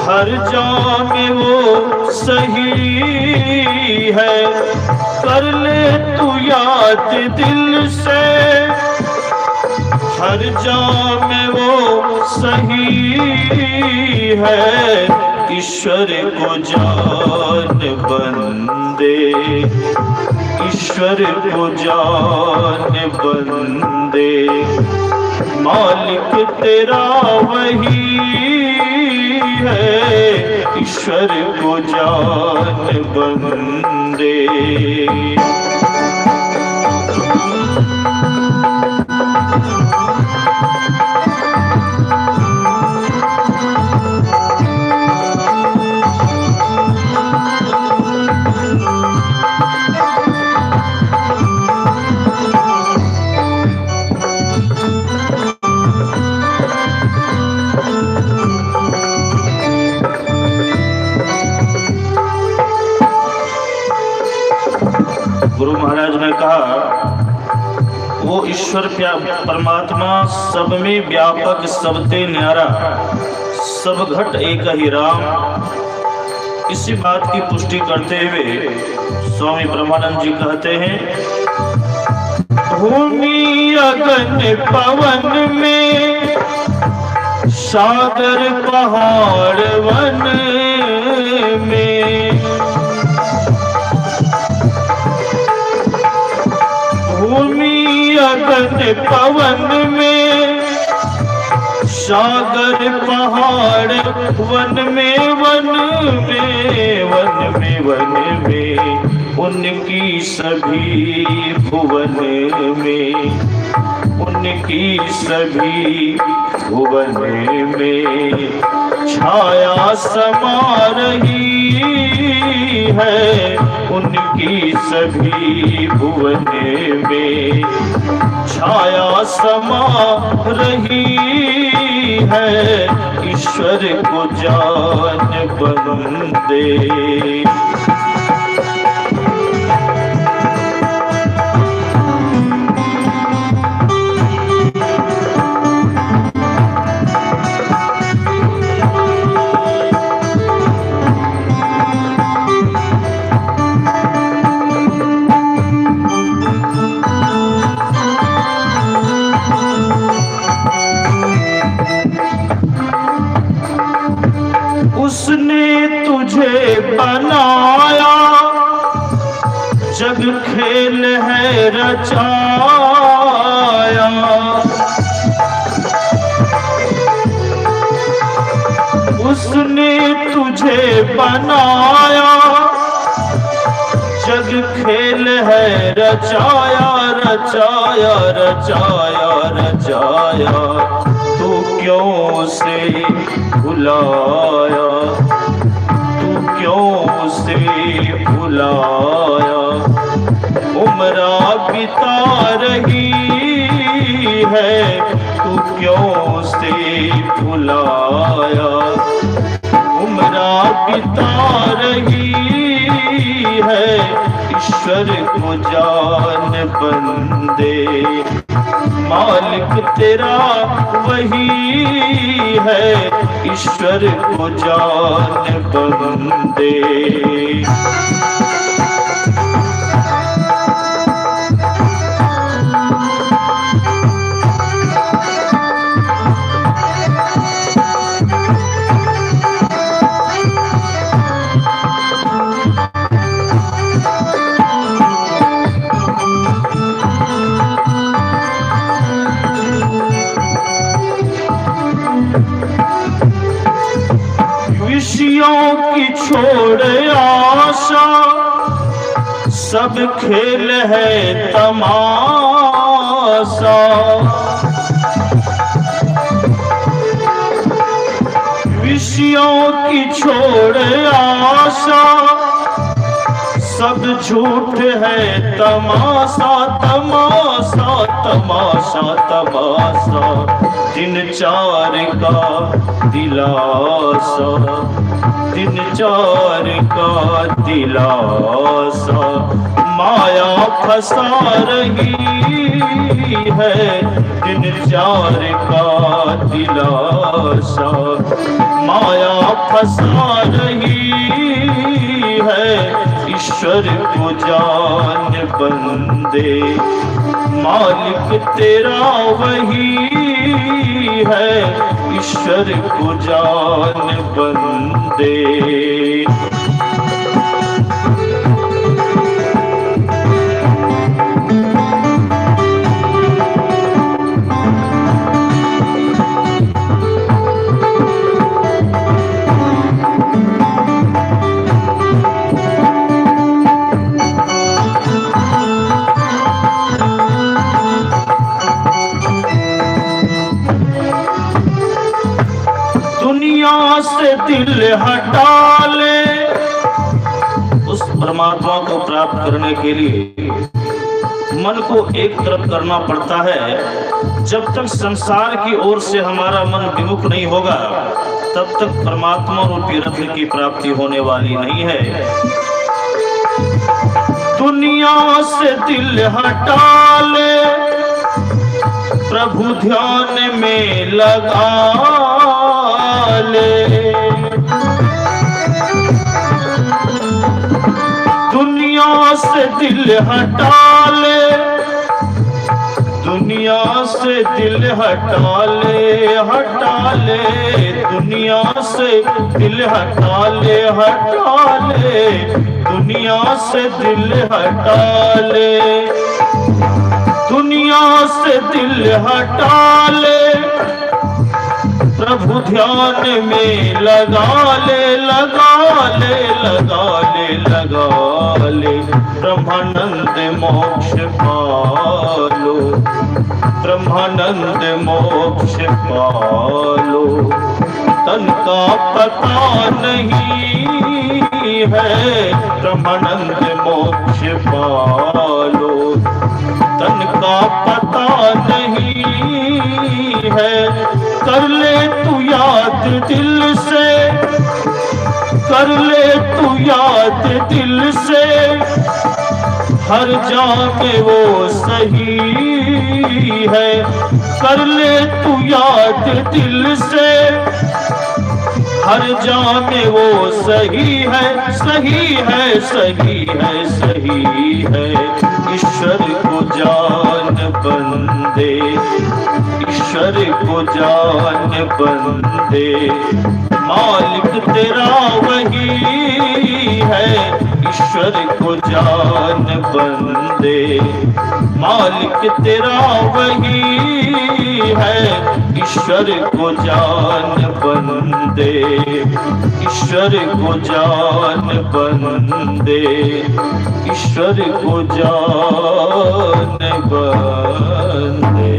हर जाम में वो सही है। कर ले तू याद दिल से, हर जाम में वो सही है। ईश्वर को जान बंदे, ईश्वर को जान बंदे, मालिक तेरा वही है। ईश्वर को जान बंदे। गुरु महाराज ने कहा, वो ईश्वर परमात्मा सब में व्यापक, सबते न्यारा, सब घट एक ही राम। इसी बात की पुष्टि करते हुए स्वामी ब्रह्मानंद जी कहते हैं, भूमि अगन पवन में, सागर पहाड़ वन में, भूमि अगन पवन में, सागर पहाड़ वन में, वन में, वन में, वन में, उनकी सभी भुवन में, उनकी सभी भुवन में छाया समा रही है, उनकी सभी भुवन में छाया समा रही है, ईश्वर को जान बंदे। उसने तुझे बनाया, जग खेल है रचाया, उसने तुझे बनाया, जग खेल है रचाया, रचाया, रचाया, रचाया, तू क्यों से भुलाया, तू क्यों से भुलाया, उम्रा बिता रही है, तू क्यों से भुलाया, उम्रा बिता रही है, ईश्वर को जान बंदे। मालिक तेरा वही है, ईश्वर को जान बंदे। विषयों की छोड़ आशा, सब खेल है तमाशा, विषयों की छोड़ आशा, सब झूठ है तमाशा, तमाशा, तमाशा, तमाशा, दिन चार का दिलासा, दिन चार का दिलासा, माया फंसा रही है, दिन चार का दिलासा, माया फंसा रही है, ईश्वर को जान बंदे। मालिक तेरा वही है, ईश्वर को जान बंदे। दुनिया से दिल हटा ले, उस परमात्मा को प्राप्त करने के लिए मन को एक तरफ करना पड़ता है। जब तक संसार की ओर से हमारा मन विमुख नहीं होगा, तब तक परमात्मा रूपी रत्न की प्राप्ति होने वाली नहीं है। दुनिया से दिल हटा ले, प्रभु ध्यान में लगा ले, से दिल हटा ले, दुनिया से दिल हटा ले, हटा ले, दुनिया से दिल हटा ले, हटा ले, दुनिया से दिल हटा ले, दुनिया से दिल हटा ले, प्रभु ध्यान में लगा ले, लगा ले, लगा ले, लगा ले, ब्रह्मानंद मोक्ष पालो, ब्रह्मानंद मोक्ष पालो। तन का पता नहीं है, ब्रह्मानंद मोक्ष पालो, तन का पता नहीं है, कर ले तू याद दिल से, कर ले तू याद दिल से, हर जाम वो सही है, कर ले तू याद दिल से, हर जाम वो सही है, सही है, सही है, सही है। ईश्वर को जान बंदे, ईश्वर को जान बंदे, मालिक तेरा वही है, ईश्वर को जान बंदे, मालिक तेरा वही है, ईश्वर को जान बंदे, ईश्वर को जान बंदे, ईश्वर को जान बंदे।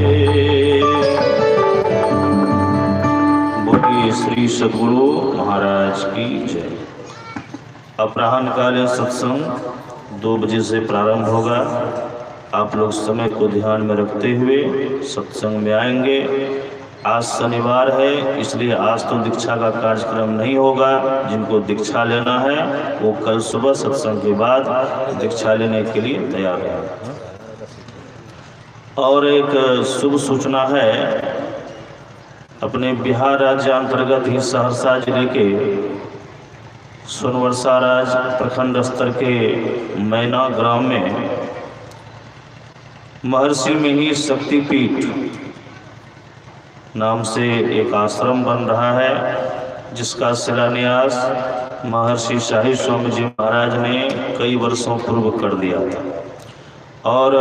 बोलिए श्री सद्गुरु महाराज की जय। अपराह्न कालीन सत्संग 2 बजे से प्रारंभ होगा। आप लोग समय को ध्यान में रखते हुए सत्संग में आएंगे। आज शनिवार है, इसलिए आज तो दीक्षा का कार्यक्रम नहीं होगा। जिनको दीक्षा लेना है वो कल सुबह सत्संग के बाद दीक्षा लेने के लिए तैयार है। और एक शुभ सूचना है, अपने बिहार राज्य अंतर्गत ही सहरसा जिले के सोनवर्षा राज प्रखंड स्तर के मैना ग्राम में महर्षि मिहिर शक्तिपीठ नाम से एक आश्रम बन रहा है, जिसका शिलान्यास महर्षि शाही स्वामी जी महाराज ने कई वर्षों पूर्व कर दिया था। और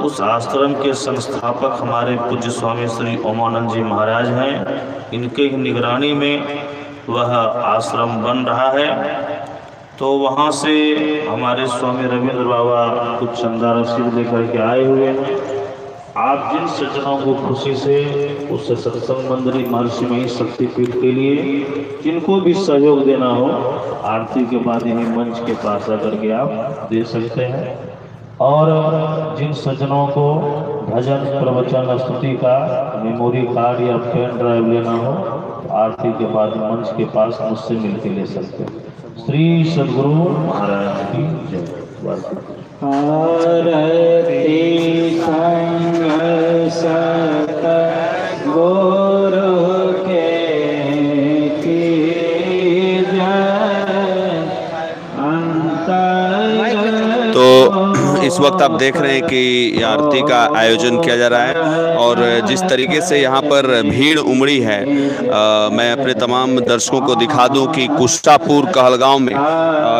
उस आश्रम के संस्थापक हमारे पूज्य स्वामी श्री ओमानंद जी महाराज हैं। इनके निगरानी में वह आश्रम बन रहा है। तो वहाँ से हमारे स्वामी रविंद्र बाबा कुछ चंदा रसीद लेकर के आए हुए हैं। आप जिन सज्जनों को खुशी से उस सत्संग मंदिर महर्षि मिहिर शक्तिपीठ के लिए जिनको भी सहयोग देना हो, आरती के बाद यही मंच के पास आकर के आप दे सकते हैं। और जिन सज्जनों को भजन प्रवचन स्तुति का मेमोरी कार्ड या पेन ड्राइव लेना हो, आरती के बाद मंच के पास मुझसे मिलकर ले सकते हैं। श्री सद्गुरु महाराज की जय। आरती संग सत गुरु के की जय। तो इस वक्त आप देख रहे हैं कि ये आरती का आयोजन किया जा रहा है और जिस तरीके से यहाँ पर भीड़ उमड़ी है, मैं अपने तमाम दर्शकों को दिखा दूं कि कुष्ठापुर कहलगांव में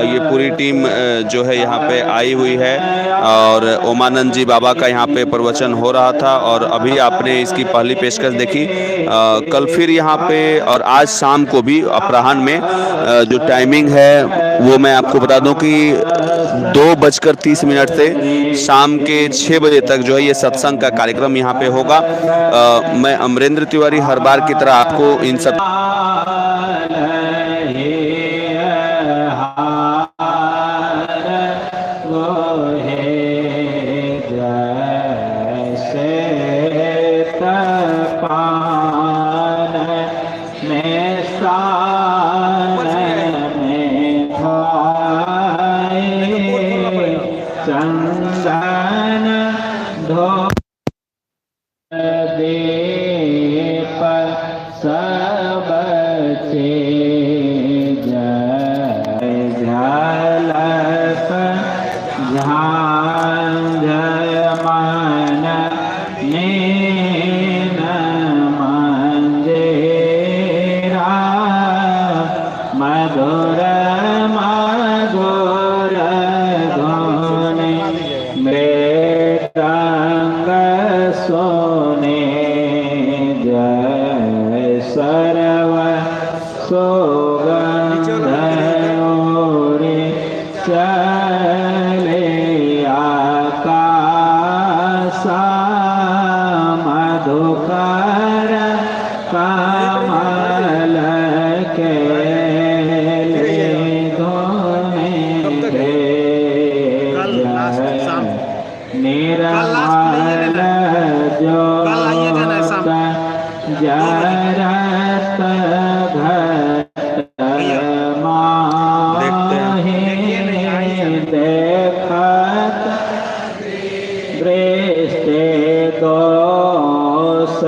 ये पूरी टीम जो है यहाँ पे आई हुई है और ओमानंद जी बाबा का यहाँ पे प्रवचन हो रहा था और अभी आपने इसकी पहली पेशकश देखी। कल फिर यहाँ पे और आज शाम को भी अपराह्न में जो टाइमिंग है वो मैं आपको बता दूं कि 2:30 से शाम के 6 बजे तक जो है ये सत्संग का कार्यक्रम यहाँ पे होगा। मैं अमरेंद्र तिवारी हर बार की तरह आपको इन सब चंदन धो दे पर सब से जय चले आकाशा मधुकर कमल के निर्मल ज्योत जरत घट माहि देखत दृष्टि दोष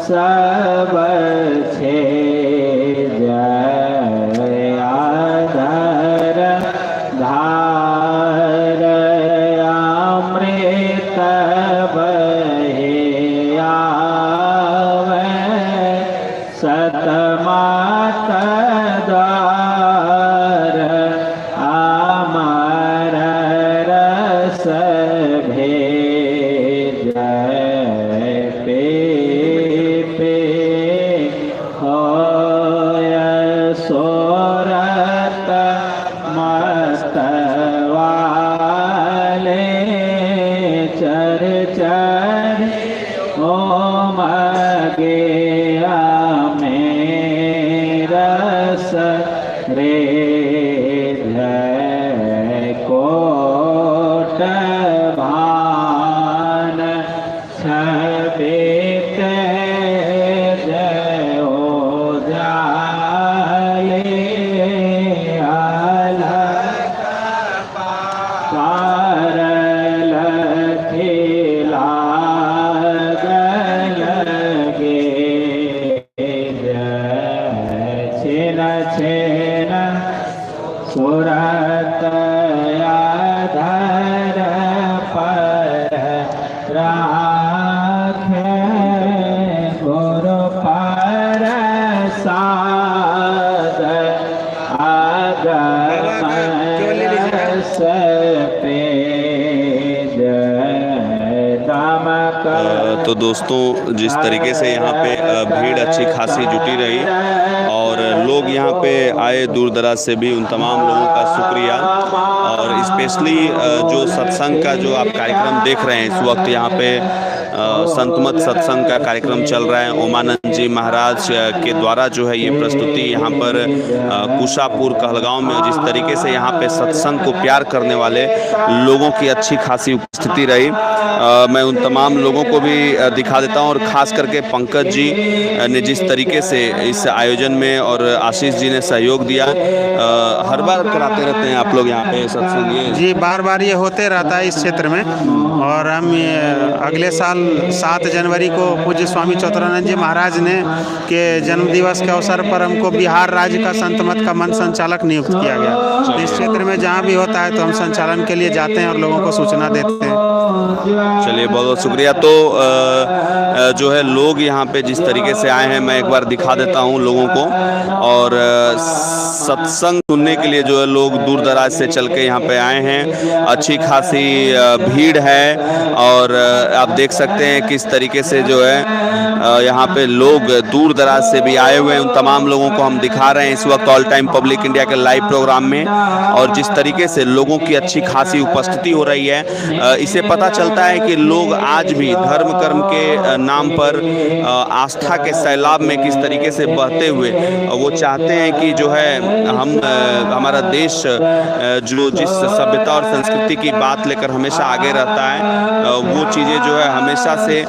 सब छे जयाधर धार अमृत बहे आवे सतमात द्वार अमर रस भेज पे होय सोरत मस्त वाले चर चर ओम गया में रस रे कोट भान छबित जयो जाले पारल खिला गलगे छिन छिन सुरत आधर पर राखे गुरु पर साद आगम रस पे दमक। तो दोस्तों, जिस तरीके से यहाँ पे भीड़ अच्छी खासी जुटी रही और लोग यहाँ पे आए दूर दराज से भी, उन तमाम लोगों का शुक्रिया। और स्पेशली जो सत्संग का जो आप कार्यक्रम देख रहे हैं इस वक्त, यहाँ पे संतमत सत्संग का कार्यक्रम चल रहा है। ओमानंद जी महाराज के द्वारा जो है ये प्रस्तुति यहाँ पर कुशापुर कहलगांव में, जिस तरीके से यहाँ पे सत्संग को प्यार करने वाले लोगों की अच्छी खासी उपस्थिति रही। मैं उन तमाम लोगों को भी दिखा देता हूँ, और ख़ास करके पंकज जी ने जिस तरीके से इस आयोजन में और आशीष जी ने सहयोग दिया। हर बार कराते रहते हैं आप लोग यहाँ पे सत्संग? ये जी, बार बार ये होते रहता है इस क्षेत्र में। और हम अगले साल 7 जनवरी को पूज्य स्वामी चतुरानंद जी महाराज ने के जन्म दिवस के अवसर पर हमको बिहार राज्य का संत मत का मंच संचालक नियुक्त किया गया। तो इस क्षेत्र में जहाँ भी होता है तो हम संचालन के लिए जाते हैं और लोगों को सूचना देते हैं। चलिए, बहुत बहुत शुक्रिया। तो जो है लोग यहाँ पे जिस तरीके से आए हैं, मैं एक बार दिखा देता हूँ लोगों को। और सत्संग सुनने के लिए जो है लोग दूर दराज से चल के यहाँ पे आए हैं। अच्छी खासी भीड़ है और आप देख सकते हैं किस तरीके से जो है यहाँ पे लोग दूर दराज से भी आए हुए हैं। उन तमाम लोगों को हम दिखा रहे हैं इस वक्त ऑल टाइम पब्लिक इंडिया के लाइव प्रोग्राम में। और जिस तरीके से लोगों की अच्छी खासी उपस्थिति हो रही है, इससे पता चलता है कि लोग आज भी धर्म कर्म के नाम पर आस्था के सैलाब में किस तरीके से बहते हुए वो चाहते हैं कि जो है हमारा देश जो जिस सभ्यता और संस्कृति की बात लेकर हमेशा आगे रहता है, वो चीज़ें जो है हमेशा से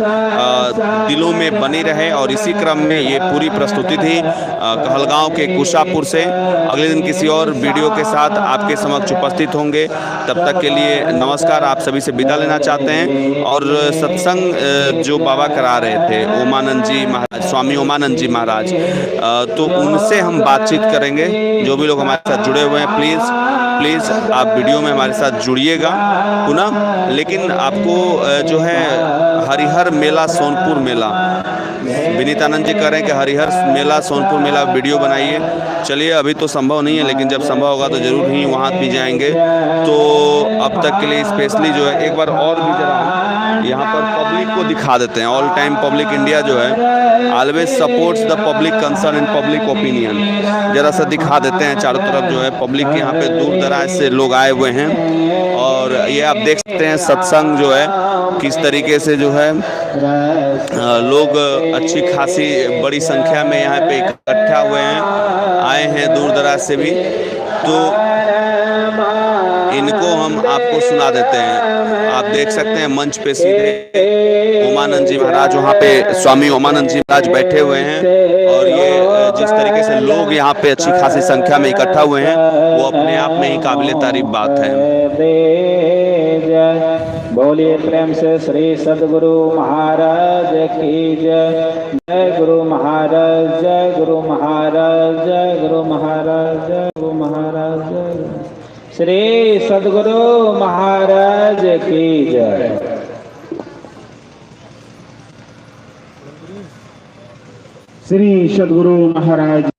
दिलों में बनी रहे। और इसी क्रम में ये पूरी प्रस्तुति थी कहलगांव के कुशापुर से। अगले दिन किसी और वीडियो के साथ आपके समक्ष उपस्थित होंगे। तब तक के लिए नमस्कार, आप सभी से विदा लेना चाहते हैं। और सत्संग जो बाबा करा रहे थे ओमानंद जी महाराज, स्वामी ओमानंद जी महाराज, तो उनसे हम बातचीत करेंगे। जो भी लोग हमारे साथ जुड़े हुए हैं, प्लीज़ आप वीडियो में हमारे साथ जुड़िएगा पुनः। लेकिन आपको जो है हरिहर मेला, सोनपुर मेला विनीतानंद जी कह रहे हैं कि हरिहर मेला, सोनपुर मेला वीडियो बनाइए। चलिए अभी तो संभव नहीं है, लेकिन जब संभव होगा तो ज़रूर ही वहाँ भी जाएंगे। तो अब तक के लिए स्पेशली जो है एक बार और भी जरा यहाँ पर पब्लिक को दिखा देते हैं। ऑल टाइम पब्लिक इंडिया जो है always supports the public concern and public opinion. जरा सा दिखा देते हैं चारों तरफ जो है पब्लिक यहाँ पे दूर दराज से लोग आए हुए हैं। और ये आप देख सकते हैं सत्संग जो है किस तरीके से जो है लोग अच्छी खासी बड़ी संख्या में यहाँ पे इकट्ठा हुए हैं, आए हैं दूर दराज से भी। तो इनको हम आपको सुना देते हैं। आप देख सकते हैं मंच पे सीधे उमानंद जी महाराज, वहाँ पे स्वामी उमानंद जी महाराज बैठे हुए हैं। और ये जिस तरीके से लोग यहाँ पे अच्छी खासी संख्या में इकट्ठा हुए हैं वो अपने आप में ही काबिले तारीफ बात है। बोलिए प्रेम से श्री सद्गुरु महाराज की जय। जय गुरु महाराज, जय गुरु महाराज, जय गुरु महाराज, जय गुरु महाराज, जय गुरु। श्री सद्गुरु महाराज की जय। श्री सद्गुरु महाराज